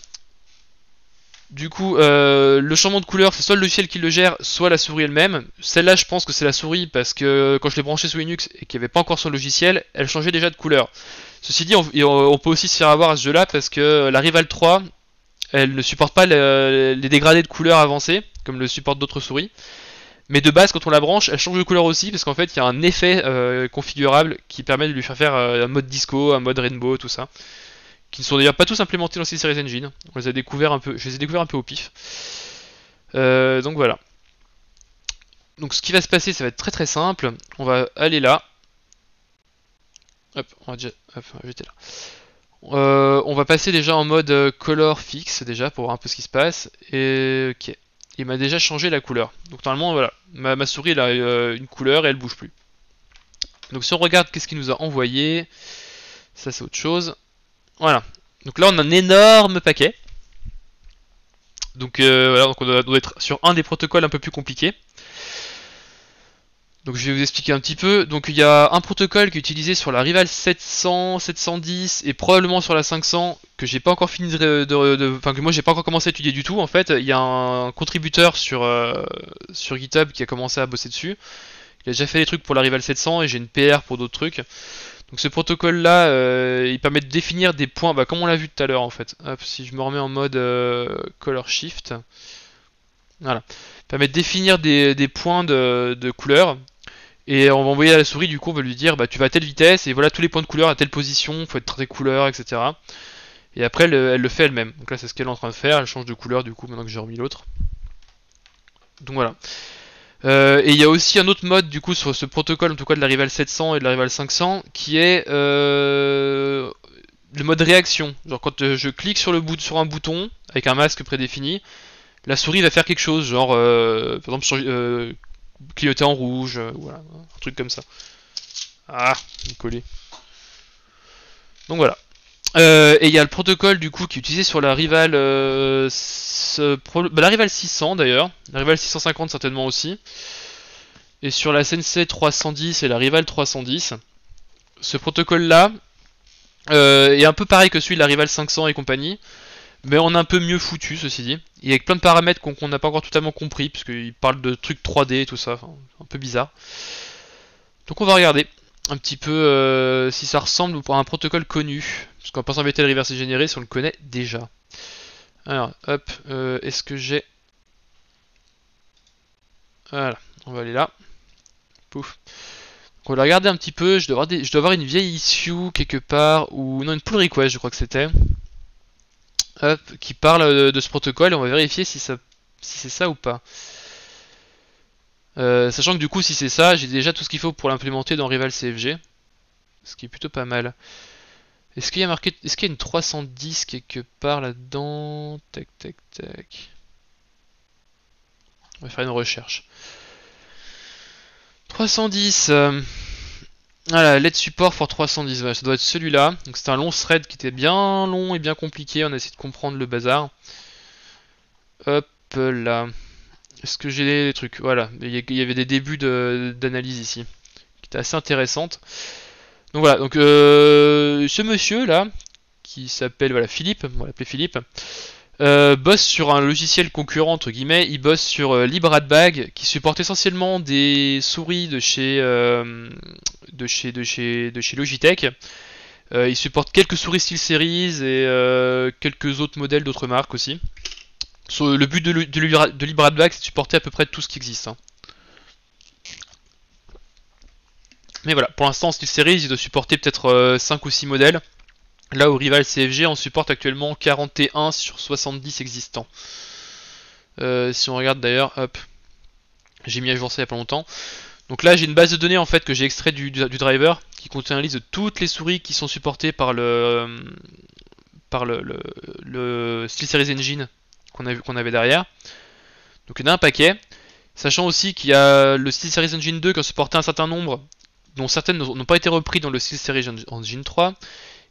Du coup, le changement de couleur, c'est soit le logiciel qui le gère, soit la souris elle-même. Celle-là, je pense que c'est la souris parce que quand je l'ai branchée sous Linux et qu'il n'y avait pas encore son logiciel, elle changeait déjà de couleur. Ceci dit, on peut aussi se faire avoir à ce jeu-là parce que la Rival 3, elle ne supporte pas les dégradés de couleur avancés, comme le supportent d'autres souris. Mais de base, quand on la branche, elle change de couleur aussi parce qu'en fait, il y a un effet configurable qui permet de lui faire un mode disco, un mode rainbow, tout ça. Qui ne sont d'ailleurs pas tous implémentés dans SteelSeries Engine. On les a découverts un peu, je les ai découverts un peu au pif. Donc voilà. Donc ce qui va se passer, ça va être très très simple. On va aller là. Hop, on va déjà, hop, j'étais là. On va passer déjà en mode color fixe déjà pour voir un peu ce qui se passe. Et ok. Il m'a déjà changé la couleur. Donc normalement voilà, ma souris elle a une couleur et elle bouge plus. Donc si on regarde qu'est-ce qu'il nous a envoyé, ça c'est autre chose. Voilà. Donc là on a un énorme paquet. Donc voilà, donc on doit être sur un des protocoles un peu plus compliqués. Donc je vais vous expliquer un petit peu. Donc il y a un protocole qui est utilisé sur la Rival 700, 710 et probablement sur la 500 que j'ai pas encore fini enfin que moi j'ai pas encore commencé à étudier du tout. En fait, il y a un contributeur sur GitHub qui a commencé à bosser dessus, Il a déjà fait des trucs pour la Rival 700 et j'ai une PR pour d'autres trucs. Donc ce protocole là, il permet de définir des points, bah, comme on l'a vu tout à l'heure en fait. Hop, si je me remets en mode color shift, voilà. Il permet de définir des points de couleur. Et on va envoyer à la souris, du coup on va lui dire bah tu vas à telle vitesse et voilà tous les points de couleur à telle position, faut être très couleurs, etc. Et après elle le fait elle-même. Donc là c'est ce qu'elle est en train de faire, elle change de couleur du coup maintenant que j'ai remis l'autre. Donc voilà. Et il y a aussi un autre mode du coup sur ce protocole, en tout cas de la Rival 700 et de la Rival 500, qui est le mode réaction. Genre quand je clique sur un bouton avec un masque prédéfini, la souris va faire quelque chose, genre par exemple clignoter en rouge, voilà, un truc comme ça. Ah, il est collé. Donc voilà. Et il y a le protocole du coup qui est utilisé sur la Rival, la Rival 600 d'ailleurs, la Rival 650 certainement aussi, et sur la Sensei 310 et la Rival 310. Ce protocole là est un peu pareil que celui de la Rival 500 et compagnie, mais on a un peu mieux foutu ceci dit. Il y a plein de paramètres qu'on n'a pas encore totalement compris, puisqu'il parle de trucs 3D et tout ça, enfin, un peu bizarre. Donc on va regarder un petit peu si ça ressemble à un protocole connu. Parce qu'en pensant avec le reverse généré, si on le connaît déjà. Alors, hop, est-ce que j'ai... Voilà, on va aller là. Pouf. Donc on va regarder un petit peu, je dois avoir une vieille issue quelque part, ou non, une pull request je crois que c'était. Hop, qui parle de ce protocole, et on va vérifier si c'est ça ou pas. Sachant que du coup si c'est ça, j'ai déjà tout ce qu'il faut pour l'implémenter dans Rival CFG. Ce qui est plutôt pas mal. Est-ce qu'il y a marqué, est-ce qu'il y a une 310 quelque part là-dedans? Tac tac tac. On va faire une recherche. 310. Voilà, let support for 310. Voilà, ça doit être celui-là. Donc c'était un long thread qui était bien long et bien compliqué. On a essayé de comprendre le bazar. Hop là. Est-ce que j'ai des trucs? Voilà, il y avait des débuts d'analyse ici, qui étaient assez intéressantes. Donc voilà, donc ce monsieur là, qui s'appelle voilà Philippe, on va l'appeler Philippe, bosse sur un logiciel concurrent entre guillemets. Il bosse sur LibRadBag, qui supporte essentiellement des souris de chez Logitech. Il supporte quelques souris SteelSeries et quelques autres modèles d'autres marques aussi. Le but de LibRadBag, c'est de supporter à peu près tout ce qui existe. Hein. Mais voilà, pour l'instant, SteelSeries, il doit supporter peut-être 5 ou 6 modèles. Là, au Rival CFG, on supporte actuellement 41 sur 70 existants. Si on regarde d'ailleurs, hop, j'ai mis à jour ça il y a pas longtemps. Donc là, j'ai une base de données en fait que j'ai extrait du driver qui contient une liste de toutes les souris qui sont supportées par le SteelSeries Engine qu'on avait derrière. Donc il y en a un paquet. Sachant aussi qu'il y a le SteelSeries Engine 2 qui a supporté un certain nombre, dont certaines n'ont pas été repris dans le SteelSeries Engine 3.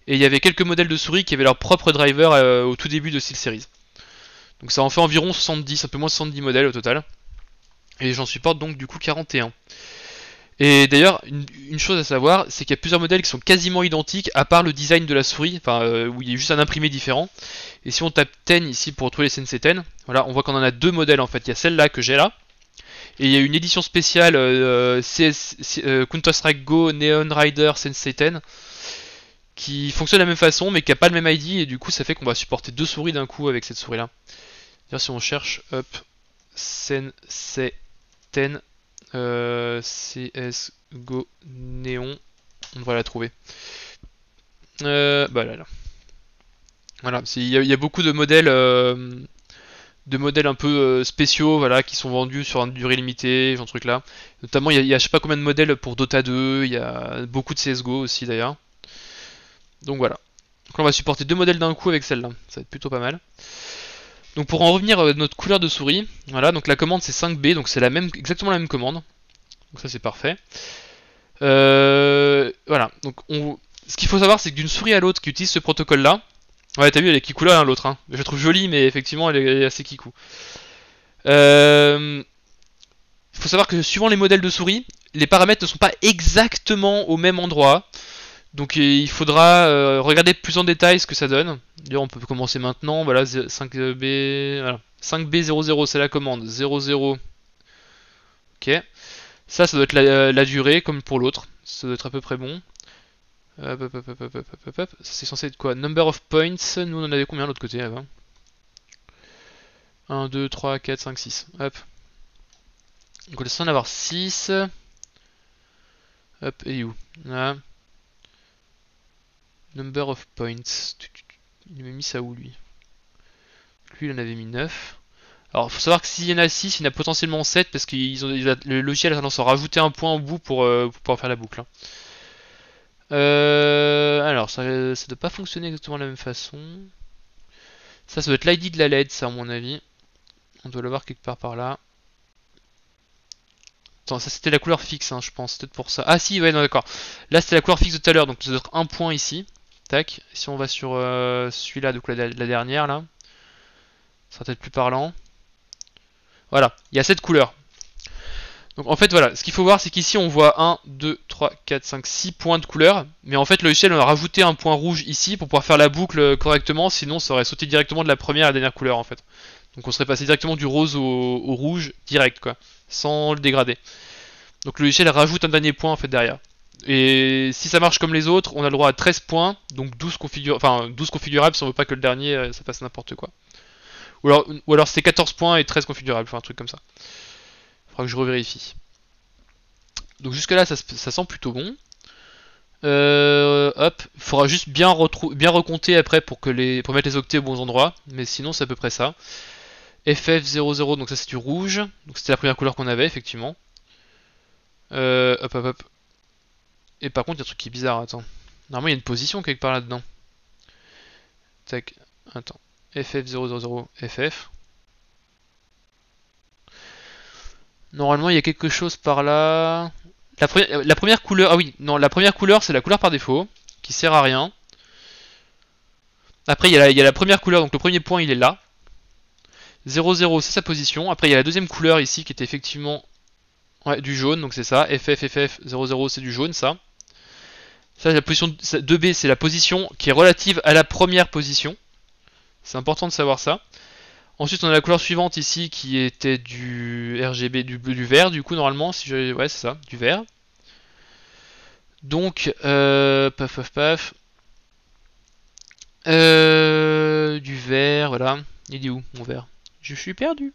Et il y avait quelques modèles de souris qui avaient leur propre driver au tout début de SteelSeries. Donc ça en fait environ 70, un peu moins de 70 modèles au total. Et j'en supporte donc du coup 41. Et d'ailleurs, une chose à savoir, c'est qu'il y a plusieurs modèles qui sont quasiment identiques, à part le design de la souris, enfin où il y a juste un imprimé différent. Et si on tape 10 ici pour retrouver les Sensei 10, voilà, on voit qu'on en a deux modèles en fait. Il y a celle-là que j'ai là, et il y a une édition spéciale Counter-Strike Go Neon Rider Sensei 10, qui fonctionne de la même façon, mais qui n'a pas le même ID, et du coup ça fait qu'on va supporter deux souris d'un coup avec cette souris-là. D'ailleurs, si on cherche, hop, Sensei 10, CSGO Néon, on devrait la trouver. Bah là. Voilà, il y a beaucoup de modèles un peu spéciaux, voilà, qui sont vendus sur une durée limitée, genre truc là. Notamment, il y a je sais pas combien de modèles pour Dota 2, il y a beaucoup de CSGO aussi d'ailleurs. Donc voilà. Donc là, on va supporter deux modèles d'un coup avec celle-là, ça va être plutôt pas mal. Donc pour en revenir à notre couleur de souris, voilà, donc la commande c'est 5B, donc c'est exactement la même commande. Donc ça c'est parfait. Voilà, donc ce qu'il faut savoir c'est que d'une souris à l'autre qui utilise ce protocole là, ouais t'as vu elle est kikou là l'autre, hein. Je la trouve jolie mais effectivement elle est assez kikou. Il faut savoir que suivant les modèles de souris, les paramètres ne sont pas exactement au même endroit. Donc il faudra regarder plus en détail ce que ça donne. D'ailleurs on peut commencer maintenant, voilà 5B, voilà. 5B00 c'est la commande, 00, ok. Ça doit être la durée, comme pour l'autre. Ça doit être à peu près bon. Hop, hop, hop, hop, hop, hop, hop, hop. C'est censé être quoi? Number of points. Nous, on en avait combien de l'autre côté là-bas? 1, 2, 3, 4, 5, 6. Hop. Donc on est censé en avoir 6. Hop, et où? Là. Number of points. Il m'a mis ça où, lui? Lui, il en avait mis 9. Alors, faut savoir que s'il y en a 6, il y en a potentiellement 7 parce que le logiciel a tendance à rajouter un point au bout pour pouvoir faire la boucle. Alors, ça doit pas fonctionner exactement de la même façon. Ça doit être l'ID de la LED, ça, à mon avis. On doit l'avoir quelque part par là. Attends, ça c'était la couleur fixe, hein, je pense. C'est peut-être pour ça. Ah si, ouais, non, d'accord. Là, c'était la couleur fixe de tout à l'heure, donc ça doit être un point ici. Tac. Si on va sur celui-là, donc la dernière, là. Ça sera peut-être plus parlant. Voilà, il y a cette couleur. Donc en fait voilà, ce qu'il faut voir c'est qu'ici on voit 1, 2, 3, 4, 5, 6 points de couleur. Mais en fait le logiciel on a rajouté un point rouge ici pour pouvoir faire la boucle correctement. Sinon ça aurait sauté directement de la première à la dernière couleur en fait. Donc on serait passé directement du rose au rouge direct quoi. Sans le dégrader. Donc le logiciel rajoute un dernier point en fait derrière. Et si ça marche comme les autres, on a le droit à 13 points. Donc 12 configurables si on veut pas que le dernier ça fasse n'importe quoi. Ou alors c'est 14 points et 13 configurables, enfin un truc comme ça. Faudra que je revérifie. Donc jusque là ça sent plutôt bon. Hop, il faudra juste bien recompter après pour mettre les octets aux bons endroits, mais sinon c'est à peu près ça. FF00, donc ça c'est du rouge, donc c'était la première couleur qu'on avait effectivement. Hop hop hop. Et par contre il y a un truc qui est bizarre, attends. Normalement il y a une position quelque part là-dedans. Tac, attends. FF000, FF. Normalement il y a quelque chose par là. La première couleur, ah oui, non, la première couleur c'est la couleur par défaut, qui sert à rien. Après il y a la première couleur, donc le premier point il est là. 00 c'est sa position. Après il y a la deuxième couleur ici qui était effectivement du jaune, donc c'est ça. FF, 00 c'est du jaune ça. Ça, la position 2B c'est la position qui est relative à la première position. C'est important de savoir ça. Ensuite on a la couleur suivante ici qui était du RGB, du vert du coup normalement. Si je... Ouais c'est ça, du vert. Donc, paf paf paf. Du vert, voilà. Il est où mon vert? Je suis perdu.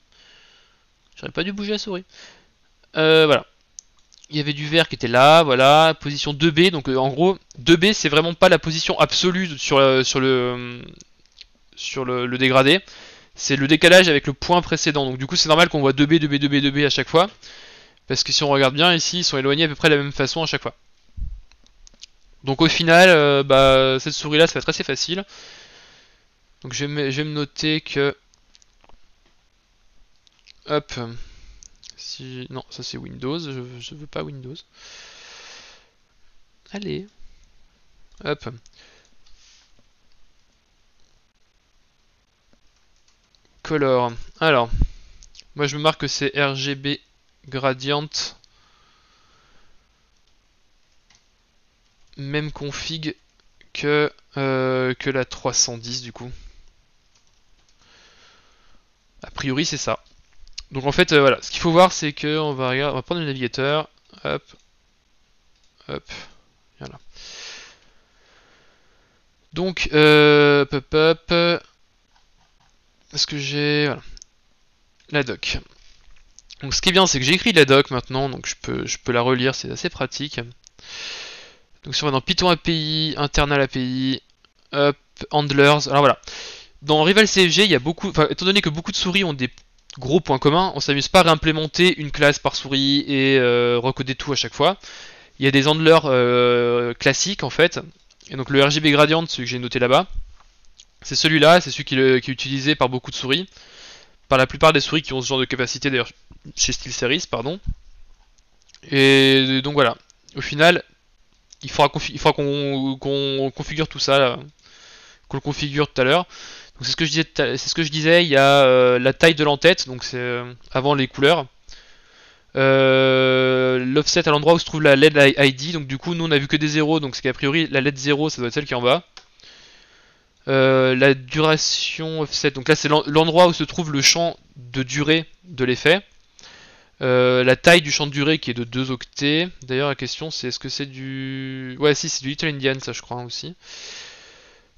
J'aurais pas dû bouger la souris. Voilà. Il y avait du vert qui était là, voilà. Position 2B, donc en gros, 2B c'est vraiment pas la position absolue sur le dégradé. C'est le décalage avec le point précédent. Donc du coup c'est normal qu'on voit 2B, 2B, 2B, 2B à chaque fois. Parce que si on regarde bien ici, ils sont éloignés à peu près de la même façon à chaque fois. Donc au final, cette souris là ça va être assez facile. Donc je vais me noter que... Hop. Si... Non, ça c'est Windows, je veux pas Windows. Allez. Hop. Color. Alors. Moi je me marque que c'est RGB Gradient. Même config que la 310 du coup. A priori c'est ça. Donc en fait voilà, ce qu'il faut voir c'est que on va prendre le navigateur, hop, hop, voilà. Donc hop hop, est-ce que j'ai voilà la doc. Donc ce qui est bien c'est que j'ai écrit la doc maintenant, donc je peux la relire, c'est assez pratique. Donc si on va dans Python API, internal API, hop, handlers, alors voilà. Dans Rival CFG, il y a beaucoup, enfin, étant donné que beaucoup de souris ont des gros points communs, on s'amuse pas à réimplémenter une classe par souris et recoder tout à chaque fois. Il y a des handlers classiques en fait. Et donc le RGB Gradient, celui que j'ai noté là-bas, c'est celui-là, c'est celui qui est utilisé par beaucoup de souris. Par la plupart des souris qui ont ce genre de capacité, d'ailleurs chez SteelSeries, pardon. Et donc voilà. Au final, il faudra qu'on configure tout ça, qu'on le configure tout à l'heure. Donc c'est ce que je disais, il y a la taille de l'entête, donc c'est avant les couleurs. L'offset à l'endroit où se trouve la LED ID, donc du coup nous on a vu que des zéros, donc c'est qu'a priori la LED 0 ça doit être celle qui est en bas. La duration offset, donc là c'est l'endroit où se trouve le champ de durée de l'effet. La taille du champ de durée qui est de 2 octets. D'ailleurs la question c'est est-ce que c'est du... Ouais si c'est du Little Indian ça je crois aussi.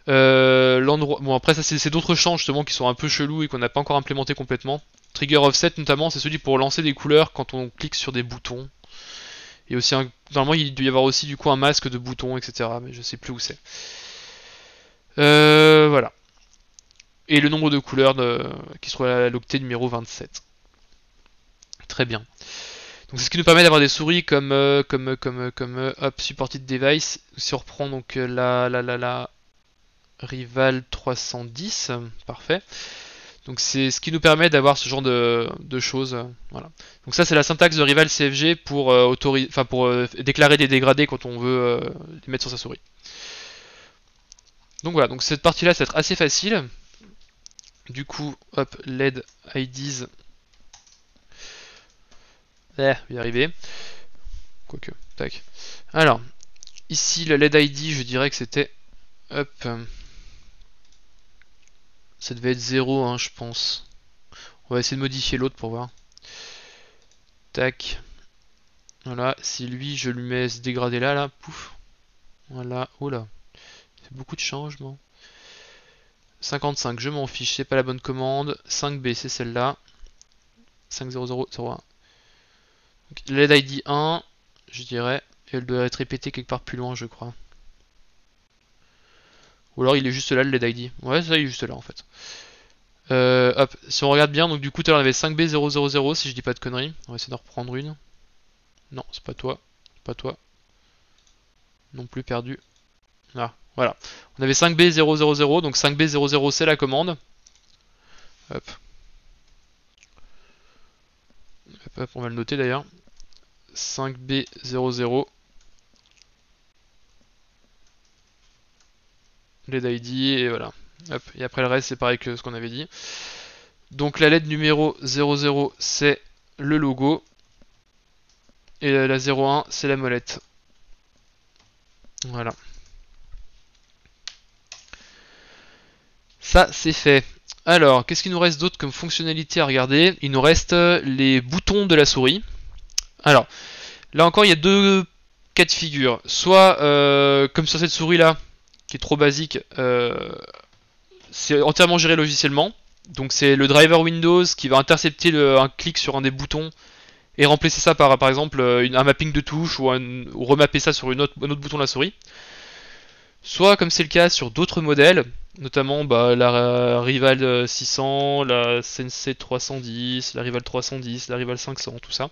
L'endroit... Bon après ça c'est d'autres champs justement qui sont un peu chelous et qu'on n'a pas encore implémenté complètement. Trigger offset notamment c'est celui pour lancer des couleurs quand on clique sur des boutons. Et aussi normalement il doit y avoir aussi du coup un masque de boutons etc. Mais je sais plus où c'est. Voilà. Et le nombre de couleurs qui se trouve à l'octet numéro 27. Très bien. Donc c'est ce qui nous permet d'avoir des souris comme hop, supported device. Si on reprend donc la Rival 310, parfait. Donc c'est ce qui nous permet d'avoir ce genre de choses. Voilà. Donc ça c'est la syntaxe de Rival CFG pour déclarer des dégradés quand on veut les mettre sur sa souris. Donc voilà, donc cette partie-là, ça va être assez facile. Du coup, hop, LED IDs. On va y arriver. Quoique, tac. Alors, ici, le LED ID, je dirais que c'était... Hop. Ça devait être 0, hein, je pense. On va essayer de modifier l'autre pour voir. Tac. Voilà, si lui, je lui mets ce dégradé là, pouf. Voilà, oh là. C'est beaucoup de changements. 55, je m'en fiche, c'est pas la bonne commande. 5B, c'est celle-là. 50001. LED ID 1, je dirais. Et elle doit être répétée quelque part plus loin, je crois. Ou alors il est juste là, le LED ID. Ouais, ça, il est juste là, en fait. Hop, si on regarde bien, donc du coup, tout à l'heure, on avait 5B000, si je dis pas de conneries. On va essayer d'en reprendre une. Non, c'est pas toi. Pas toi. Non plus perdu. Ah, voilà. On avait 5B000, donc 5B00 c'est la commande. Hop. Hop, hop, on va le noter d'ailleurs. 5B00. LED ID et voilà. Hop. Et après le reste c'est pareil que ce qu'on avait dit. Donc la LED numéro 00 c'est le logo. Et la 01 c'est la molette. Voilà. Ça c'est fait. Alors, qu'est-ce qu'il nous reste d'autre comme fonctionnalité à regarder? Il nous reste les boutons de la souris. Alors, là encore, il y a deux cas de figure. Soit, comme sur cette souris-là, qui est trop basique, c'est entièrement géré logiciellement. Donc c'est le driver Windows qui va intercepter un clic sur un des boutons et remplacer ça par exemple un mapping de touche ou remapper ça sur un autre bouton de la souris. Soit comme c'est le cas sur d'autres modèles, notamment la Rival 600, la Sensei 310, la Rival 310, la Rival 500, tout ça.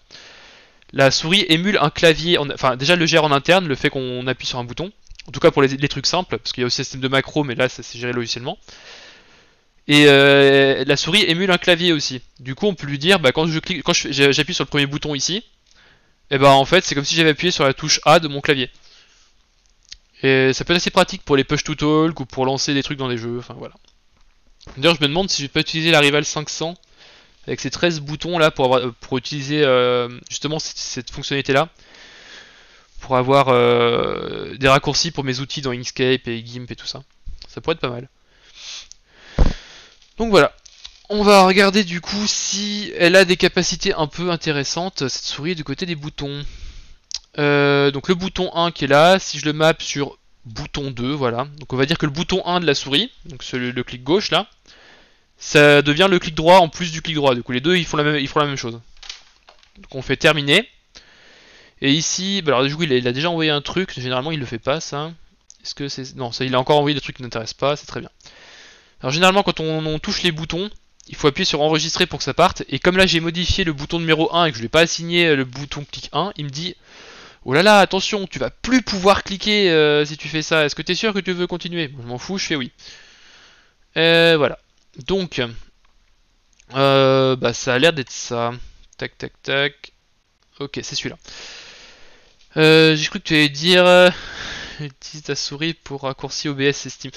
La souris émule un clavier, enfin déjà le gère en interne, le fait qu'on appuie sur un bouton. En tout cas pour les trucs simples, parce qu'il y a aussi un système de macro, mais là ça c'est géré logiciellement. Et la souris émule un clavier aussi. Du coup on peut lui dire, quand j'appuie sur le premier bouton ici, et en fait c'est comme si j'avais appuyé sur la touche A de mon clavier. Et ça peut être assez pratique pour les push to talk ou pour lancer des trucs dans des jeux, enfin voilà. D'ailleurs je me demande si je peux utiliser la Rival 500 avec ces 13 boutons là pour utiliser justement cette fonctionnalité là. Pour avoir des raccourcis pour mes outils dans Inkscape et GIMP et tout ça. Ça pourrait être pas mal. Donc voilà. On va regarder du coup si elle a des capacités un peu intéressantes, cette souris du côté des boutons. Donc le bouton 1 qui est là, si je le map sur bouton 2, voilà. Donc on va dire que le bouton 1 de la souris, donc le clic gauche là, ça devient le clic droit en plus du clic droit. Du coup les deux ils font la même chose. Donc on fait terminer. Et ici, alors du coup il a déjà envoyé un truc, généralement il le fait pas ça. Est-ce que c'est... Non, ça il a encore envoyé des trucs qui n'intéressent pas, c'est très bien. Alors généralement quand on touche les boutons, il faut appuyer sur enregistrer pour que ça parte. Et comme là j'ai modifié le bouton numéro 1 et que je ne lui ai pas assigné le bouton clic 1, il me dit oh là là, attention, tu vas plus pouvoir cliquer si tu fais ça. Est-ce que tu es sûr que tu veux continuer? Je m'en fous, je fais oui. Voilà. Donc, ça a l'air d'être ça. Tac, tac, tac. Ok, c'est celui-là. J'ai cru que tu allais dire utilise ta souris pour raccourci OBS et Steam.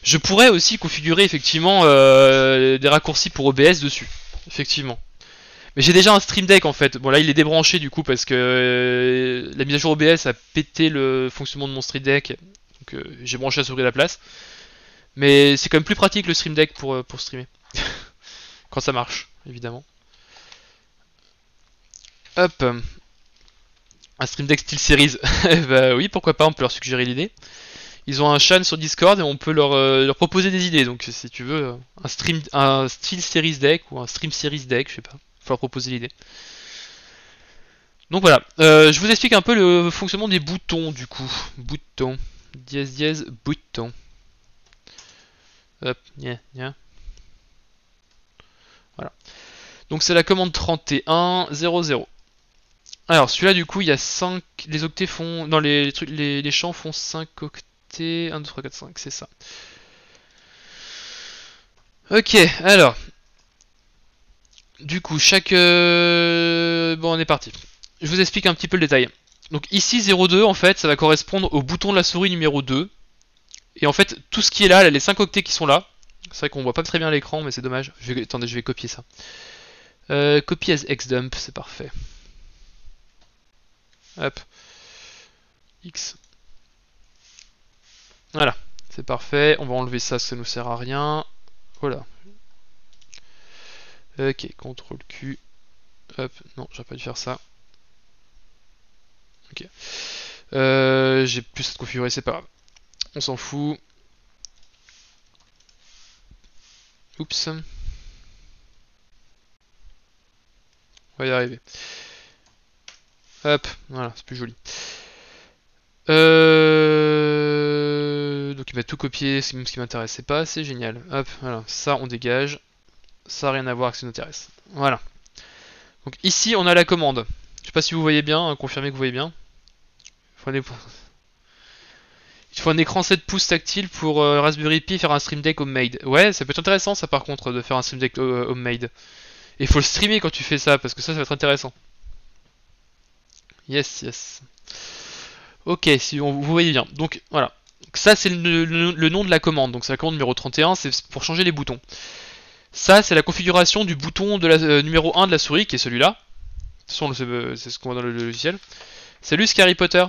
Je pourrais aussi configurer effectivement des raccourcis pour OBS dessus. Effectivement. Mais j'ai déjà un Stream Deck en fait. Bon là il est débranché du coup parce que la mise à jour OBS a pété le fonctionnement de mon Stream Deck. Donc j'ai branché la souris à la place. Mais c'est quand même plus pratique le Stream Deck pour streamer. Quand ça marche, évidemment. Hop. Un Stream Deck style Series. Bah oui, pourquoi pas, on peut leur suggérer l'idée. Ils ont un chan sur Discord et on peut leur proposer des idées. Donc si tu veux un style Series Deck ou un Stream Series Deck, je sais pas, faut leur proposer l'idée. Donc voilà, je vous explique un peu le fonctionnement des boutons du coup. Bouton, dièse dièse, bouton. Hop, voilà. Donc c'est la commande 3100. Alors celui-là du coup il y a 5. Les octets font. Non les trucs les champs font 5 octets. 1, 2, 3, 4, 5, c'est ça. Ok, alors. Du coup, bon, on est parti. Je vous explique un petit peu le détail. Donc ici 0,2 en fait ça va correspondre au bouton de la souris numéro 2. Et en fait tout ce qui est là, les 5 octets qui sont là. C'est vrai qu'on voit pas très bien l'écran mais c'est dommage. Attendez, je vais copier ça. Copy as xdump, c'est parfait. Hop. X. Voilà, c'est parfait. On va enlever ça, ça nous sert à rien. Voilà. Ok, CTRL Q. Hop, non, j'aurais pas dû faire ça. Ok. J'ai plus à configurer, c'est pas grave. On s'en fout. Oups. On va y arriver. Hop, voilà, c'est plus joli. Donc il m'a tout copié, c'est même ce qui m'intéressait pas, c'est génial. Hop, voilà, ça on dégage. Ça n'a rien à voir avec ce qui nous intéresse. Voilà. Donc ici on a la commande. Je sais pas si vous voyez bien, hein, confirmez que vous voyez bien. Il faut un écran 7 pouces tactile pour Raspberry Pi faire un Stream Deck homemade. Ouais, ça peut être intéressant ça par contre de faire un Stream Deck homemade. Et il faut le streamer quand tu fais ça parce que ça va être intéressant. Yes, yes. Ok, si vous voyez bien. Donc voilà. Ça c'est le nom de la commande. Donc c'est la commande numéro 31, c'est pour changer les boutons. Ça c'est la configuration du bouton de la numéro 1 de la souris qui est celui-là. De toute façon c'est ce qu'on voit dans le logiciel. Salut Harry Potter.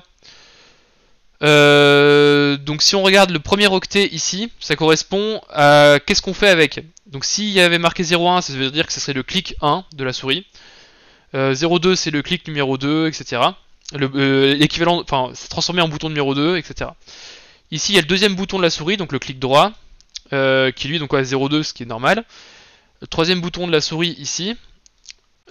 Donc si on regarde le premier octet ici, ça correspond à qu'est-ce qu'on fait avec. Donc s'il y avait marqué 0,1, ça veut dire que ce serait le clic 1 de la souris. 0,2 c'est le clic numéro 2, etc. L'équivalent, enfin c'est transformé en bouton numéro 2, etc. Ici il y a le deuxième bouton de la souris, donc le clic droit, qui lui donc à 0,2, ce qui est normal. Le troisième bouton de la souris ici,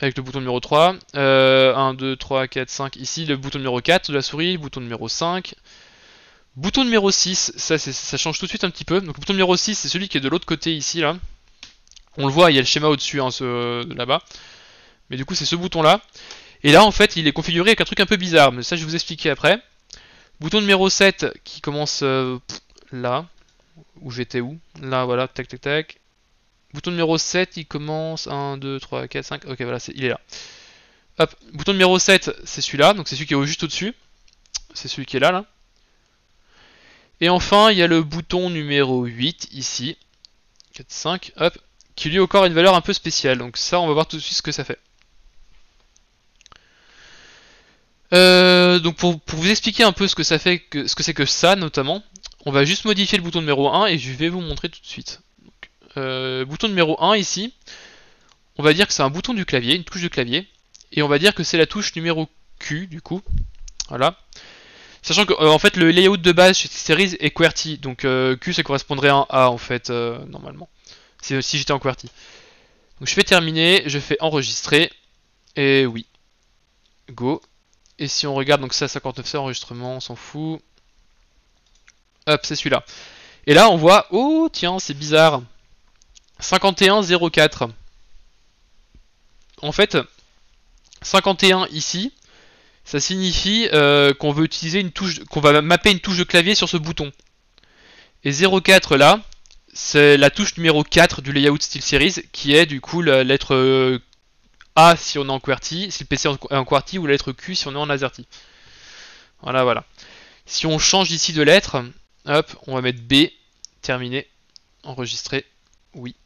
avec le bouton numéro 3. 1, 2, 3, 4, 5. Ici le bouton numéro 4 de la souris, bouton numéro 5. Bouton numéro 6, ça change tout de suite un petit peu. Donc le bouton numéro 6 c'est celui qui est de l'autre côté ici là. On le voit, il y a le schéma au-dessus, hein, là-bas. Mais du coup c'est ce bouton là. Et là en fait il est configuré avec un truc un peu bizarre, mais ça je vais vous expliquer après. Bouton numéro 7 qui commence là. Où j'étais où? Là voilà, tac tac tac. Bouton numéro 7 il commence 1, 2, 3, 4, 5. Ok voilà, il est là. Hop, bouton numéro 7 c'est celui-là, donc c'est celui qui est juste au-dessus. C'est celui qui est là. Et enfin il y a le bouton numéro 8 ici. 4, 5, hop. Qui lui encore une valeur un peu spéciale. Donc ça on va voir tout de suite ce que ça fait. Donc pour vous expliquer un peu ce que ça fait, ce que c'est que ça notamment, on va juste modifier le bouton numéro 1 et je vais vous montrer tout de suite. Donc, bouton numéro 1 ici, on va dire que c'est un bouton du clavier, une touche de clavier, et on va dire que c'est la touche numéro Q du coup. Voilà. Sachant que en fait le layout de base chez Series est QWERTY, donc Q ça correspondrait à un A en fait normalement. Si j'étais en QWERTY. Donc je fais terminer, je fais enregistrer, et oui. Go. Et si on regarde, donc ça 59 enregistrement, on s'en fout. Hop, c'est celui-là. Et là on voit, oh tiens c'est bizarre. 5104. En fait, 51 ici, ça signifie qu'on veut utiliser une touche, qu'on va mapper une touche de clavier sur ce bouton. Et 04 là, c'est la touche numéro 4 du layout SteelSeries, qui est du coup la lettre A si on est en QWERTY, si le PC est en QWERTY, ou la lettre Q si on est en AZERTY. Voilà, voilà. Si on change ici de lettre, hop, on va mettre B, terminé, enregistré, oui.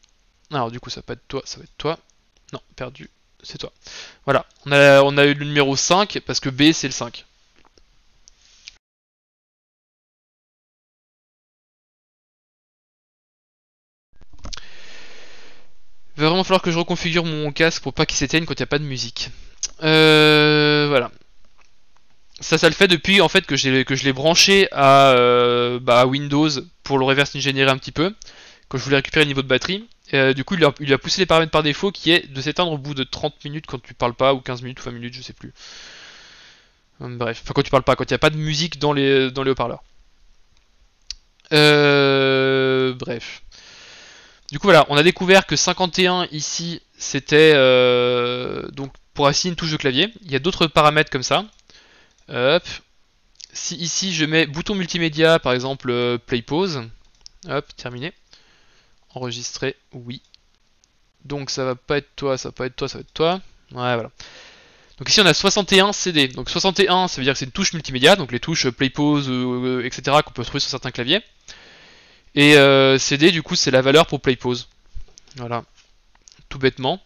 Alors du coup ça va pas être toi, ça va être toi. Non, perdu, c'est toi. Voilà, on a eu le numéro 5, parce que B c'est le 5. Il va vraiment falloir que je reconfigure mon casque pour pas qu'il s'éteigne quand il n'y a pas de musique. Voilà. Ça le fait depuis en fait que je l'ai branché à Windows pour le reverse engineer un petit peu, quand je voulais récupérer le niveau de batterie. Du coup, il a poussé les paramètres par défaut qui est de s'éteindre au bout de 30 minutes quand tu parles pas, ou 15 minutes ou 20 minutes, je sais plus. Bref, enfin quand tu parles pas, quand il n'y a pas de musique dans les haut-parleurs. Bref. Du coup voilà, on a découvert que 51 ici, c'était donc pour assigner une touche de clavier. Il y a d'autres paramètres comme ça. Hop. Si ici je mets bouton multimédia, par exemple play pause, hop, terminé. Enregistrer, oui. Donc ça va pas être toi, ça va pas être toi, ça va être toi. Ouais, voilà. Donc ici on a 61 CD. Donc 61, ça veut dire que c'est une touche multimédia, donc les touches play pause, etc. qu'on peut trouver sur certains claviers. Et CD, du coup, c'est la valeur pour play pause. Voilà, tout bêtement.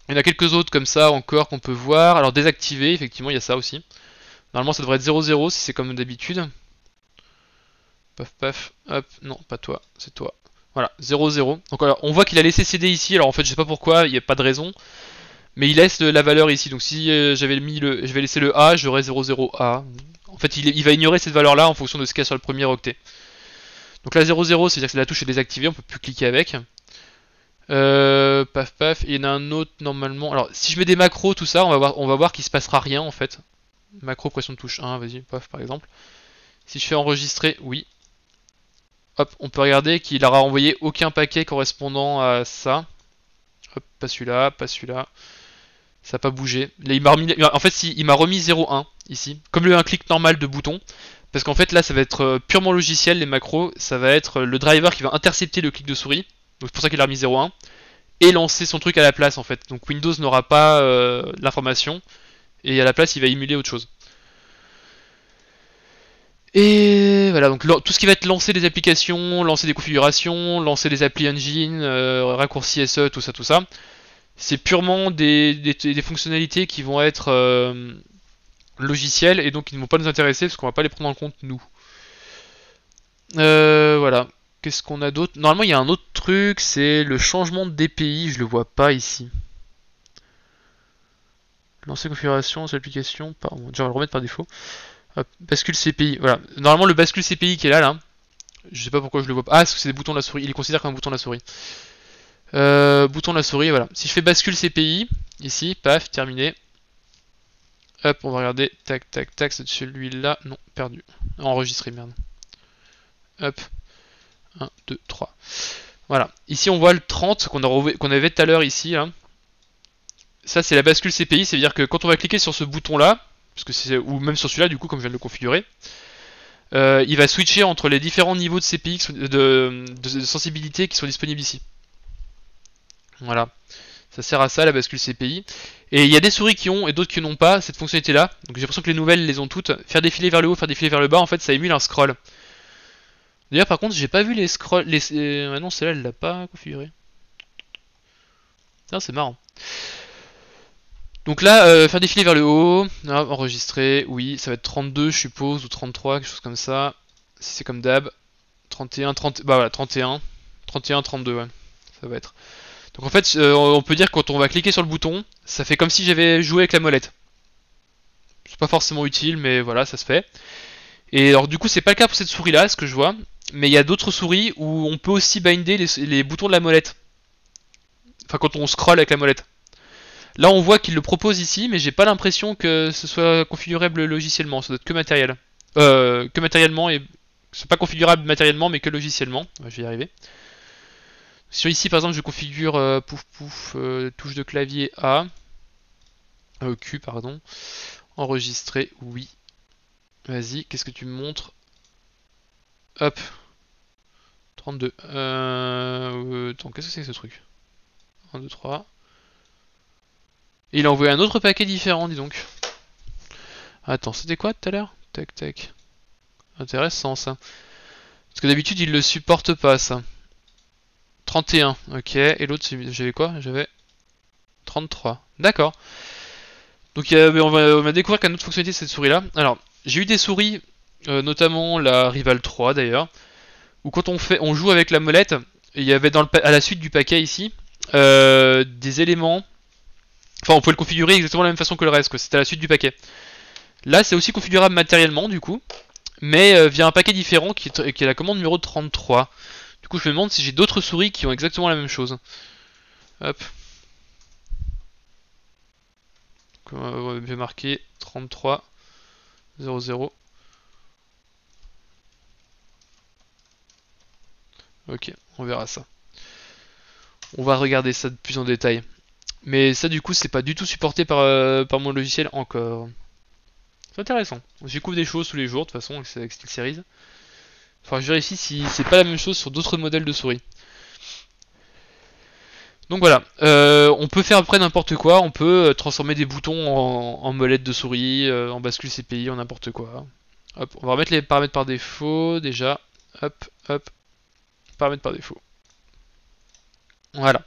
Il y en a quelques autres comme ça encore qu'on peut voir. Alors désactiver, effectivement, il y a ça aussi. Normalement, ça devrait être 00 si c'est comme d'habitude. Paf paf, hop, non, pas toi, c'est toi. Voilà, 00. Donc alors, on voit qu'il a laissé CD ici. Alors en fait, je sais pas pourquoi, il n'y a pas de raison. Mais il laisse la valeur ici. Donc si j'avais mis je vais laisser le A, j'aurais 00A. En fait, il va ignorer cette valeur-là en fonction de ce qu'il y a sur le premier octet. Donc là 00, c'est-à-dire que la touche est désactivée, on peut plus cliquer avec. Paf paf, et il y en a un autre normalement. Alors si je mets des macros, tout ça, on va voir qu'il se passera rien en fait. Macro pression de touche 1, vas-y, paf par exemple. Si je fais enregistrer, oui. Hop, on peut regarder qu'il n'aura envoyé aucun paquet correspondant à ça. Hop, pas celui-là, pas celui-là. Ça n'a pas bougé. Là, en fait, il m'a remis 0,1 ici, comme un clic normal de bouton. Parce qu'en fait, là, ça va être purement logiciel, les macros. Ça va être le driver qui va intercepter le clic de souris. Donc c'est pour ça qu'il a remis 0,1. Et lancer son truc à la place, en fait. Donc Windows n'aura pas l'information. Et à la place, il va émuler autre chose. Et voilà, donc tout ce qui va être lancer des applications, lancer des configurations, lancer des applis engine, raccourcis SE, tout ça. C'est purement des fonctionnalités qui vont être logicielles et donc qui ne vont pas nous intéresser parce qu'on va pas les prendre en compte nous. Voilà. Qu'est-ce qu'on a d'autre? Normalement, il y a un autre truc, c'est le changement de DPI. Je le vois pas ici. Lancer configuration, l'application. Pardon, je vais le remettre par défaut. Hop, bascule CPI. Voilà. Normalement, le bascule CPI qui est là. Je sais pas pourquoi je le vois pas. Ah, parce que c'est des boutons de la souris. Il est considéré comme un bouton de la souris. Bouton de la souris, voilà. Si je fais bascule CPI, ici, paf, terminé. Hop, on va regarder. Tac, tac, tac, c'est celui-là. Non, perdu. Enregistré, merde. Hop. 1, 2, 3. Voilà. Ici, on voit le 30 qu'on avait tout à l'heure ici. Là. Ça, c'est la bascule CPI. C'est-à-dire que quand on va cliquer sur ce bouton-là, ou même sur celui-là, du coup, comme je viens de le configurer, il va switcher entre les différents niveaux de CPI, de sensibilité qui sont disponibles ici. Voilà. Ça sert à ça, la bascule CPI. Et il y a des souris qui ont et d'autres qui n'ont pas cette fonctionnalité-là. Donc j'ai l'impression que les nouvelles les ont toutes. Faire défiler vers le haut, faire défiler vers le bas, en fait, ça émule un scroll. D'ailleurs, par contre, j'ai pas vu les scrolls. Ah non, celle-là, elle l'a pas configuré. C'est marrant. Donc là, faire défiler vers le haut, enregistrer, oui, ça va être 32, je suppose, ou 33, quelque chose comme ça. Si c'est comme d'hab. 31, 30, bah voilà, 31. 31, 32, ouais. Ça va être. Donc en fait, on peut dire que quand on va cliquer sur le bouton, ça fait comme si j'avais joué avec la molette. C'est pas forcément utile, mais voilà, ça se fait. Et alors du coup, c'est pas le cas pour cette souris-là, ce que je vois. Mais il y a d'autres souris où on peut aussi binder les boutons de la molette. Enfin, quand on scrolle avec la molette. Là, on voit qu'il le propose ici, mais j'ai pas l'impression que ce soit configurable logiciellement. Ça doit être que matériel. Que matériellement, et c'est pas configurable matériellement, mais que logiciellement. Je vais y arriver. Sur ici, par exemple, je configure pouf pouf, touche de clavier A. Q, pardon. Enregistrer, oui. Vas-y, qu'est-ce que tu me montres? Hop. 32. Attends, qu'est-ce que c'est que ce truc? 1, 2, 3. Et il a envoyé un autre paquet différent, dis donc. Attends, c'était quoi tout à l'heure? Tac, tac. Intéressant, ça. Parce que d'habitude, il le supporte pas, ça. 31, ok. Et l'autre, j'avais quoi? J'avais 33. D'accord. Donc on va découvrir qu'il y a une autre fonctionnalité de cette souris-là. Alors, j'ai eu des souris, notamment la Rival 3 d'ailleurs, où quand on joue avec la molette, il y avait à la suite du paquet ici, des éléments Enfin, on pouvait le configurer exactement de la même façon que le reste, quoi. C'était la suite du paquet. Là, c'est aussi configurable matériellement, du coup, mais via un paquet différent qui est la commande numéro 33. Du coup, je me demande si j'ai d'autres souris qui ont exactement la même chose. Hop. On va bien marquer 3300. Ok, on verra ça. On va regarder ça de plus en détail. Mais ça, du coup, c'est pas du tout supporté par mon logiciel encore. C'est intéressant. Je découvre des choses tous les jours, de toute façon, avec SteelSeries. Enfin, je vérifie si c'est pas la même chose sur d'autres modèles de souris. Donc voilà, on peut faire après n'importe quoi, on peut transformer des boutons en molette de souris, en bascule CPI, en n'importe quoi. Hop, on va remettre les paramètres par défaut déjà. Hop, hop, paramètres par défaut. Voilà.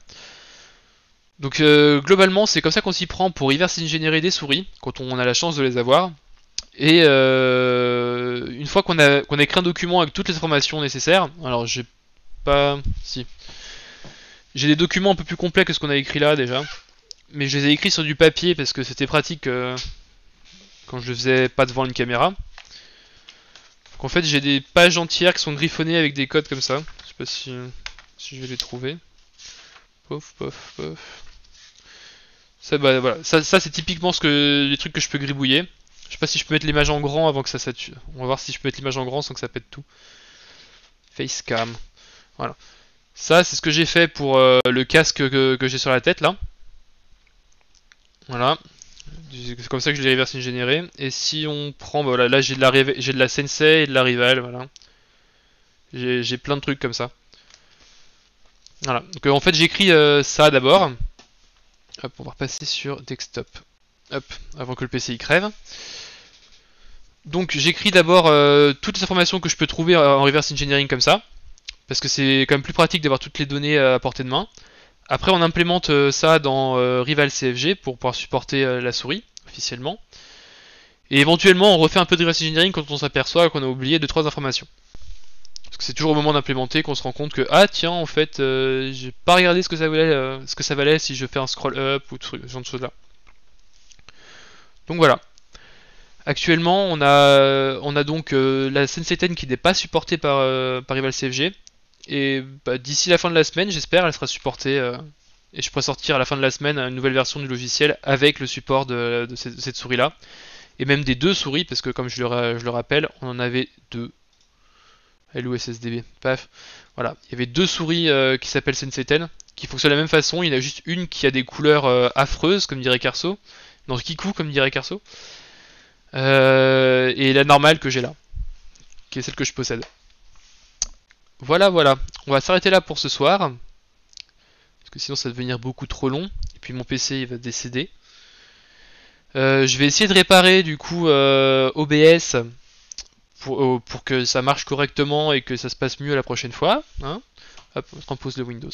Donc globalement, c'est comme ça qu'on s'y prend pour reverse engineer des souris, quand on a la chance de les avoir. Et une fois qu'on a écrit un document avec toutes les informations nécessaires, alors j'ai pas... si. J'ai des documents un peu plus complets que ce qu'on a écrit là déjà, mais je les ai écrits sur du papier parce que c'était pratique quand je le faisais pas devant une caméra. Donc en fait j'ai des pages entières qui sont griffonnées avec des codes comme ça. Je sais pas si je vais les trouver. Pof, pof, pof. Ça, bah, voilà. Ça c'est typiquement les trucs que je peux gribouiller. Je sais pas si je peux mettre l'image en grand avant que ça sature. On va voir si je peux mettre l'image en grand sans que ça pète tout. Facecam. Voilà. Ça, c'est ce que j'ai fait pour le casque que j'ai sur la tête là. Voilà. C'est comme ça que je l'ai reverse engineeré. Et si on prend, voilà, là j'ai de la Sensei et de la Rival, voilà. J'ai plein de trucs comme ça. Voilà. Donc en fait j'écris ça d'abord. Hop, on va repasser sur desktop. Hop, avant que le PC y crève. Donc j'écris d'abord toutes les informations que je peux trouver en reverse engineering comme ça. Parce que c'est quand même plus pratique d'avoir toutes les données à portée de main. Après on implémente ça dans Rival CFG pour pouvoir supporter la souris officiellement. Et éventuellement on refait un peu de reverse engineering quand on s'aperçoit qu'on a oublié 2-3 informations. Parce que c'est toujours au moment d'implémenter qu'on se rend compte que ah tiens en fait j'ai pas regardé ce que ça valait si je fais un scroll up ou ce genre de choses là. Donc voilà. Actuellement on a donc la Sensei 10 qui n'est pas supportée par Rival CFG. Et bah, d'ici la fin de la semaine, j'espère, elle sera supportée. Et je pourrai sortir à la fin de la semaine une nouvelle version du logiciel avec le support de cette souris-là. Et même des deux souris, parce que comme je le rappelle, on en avait deux. LUSSDB, paf. Voilà, il y avait deux souris qui s'appellent Sensei 10, qui fonctionnent de la même façon. Il y en a juste une qui a des couleurs affreuses, comme dirait Carso. Non, Kiku, comme dirait Carso. Et la normale que j'ai là, qui est celle que je possède. Voilà, voilà. On va s'arrêter là pour ce soir. Parce que sinon ça va devenir beaucoup trop long. Et puis mon PC il va décéder. Je vais essayer de réparer du coup OBS pour que ça marche correctement et que ça se passe mieux la prochaine fois. Hein. Hop, on va mettre en pause le Windows.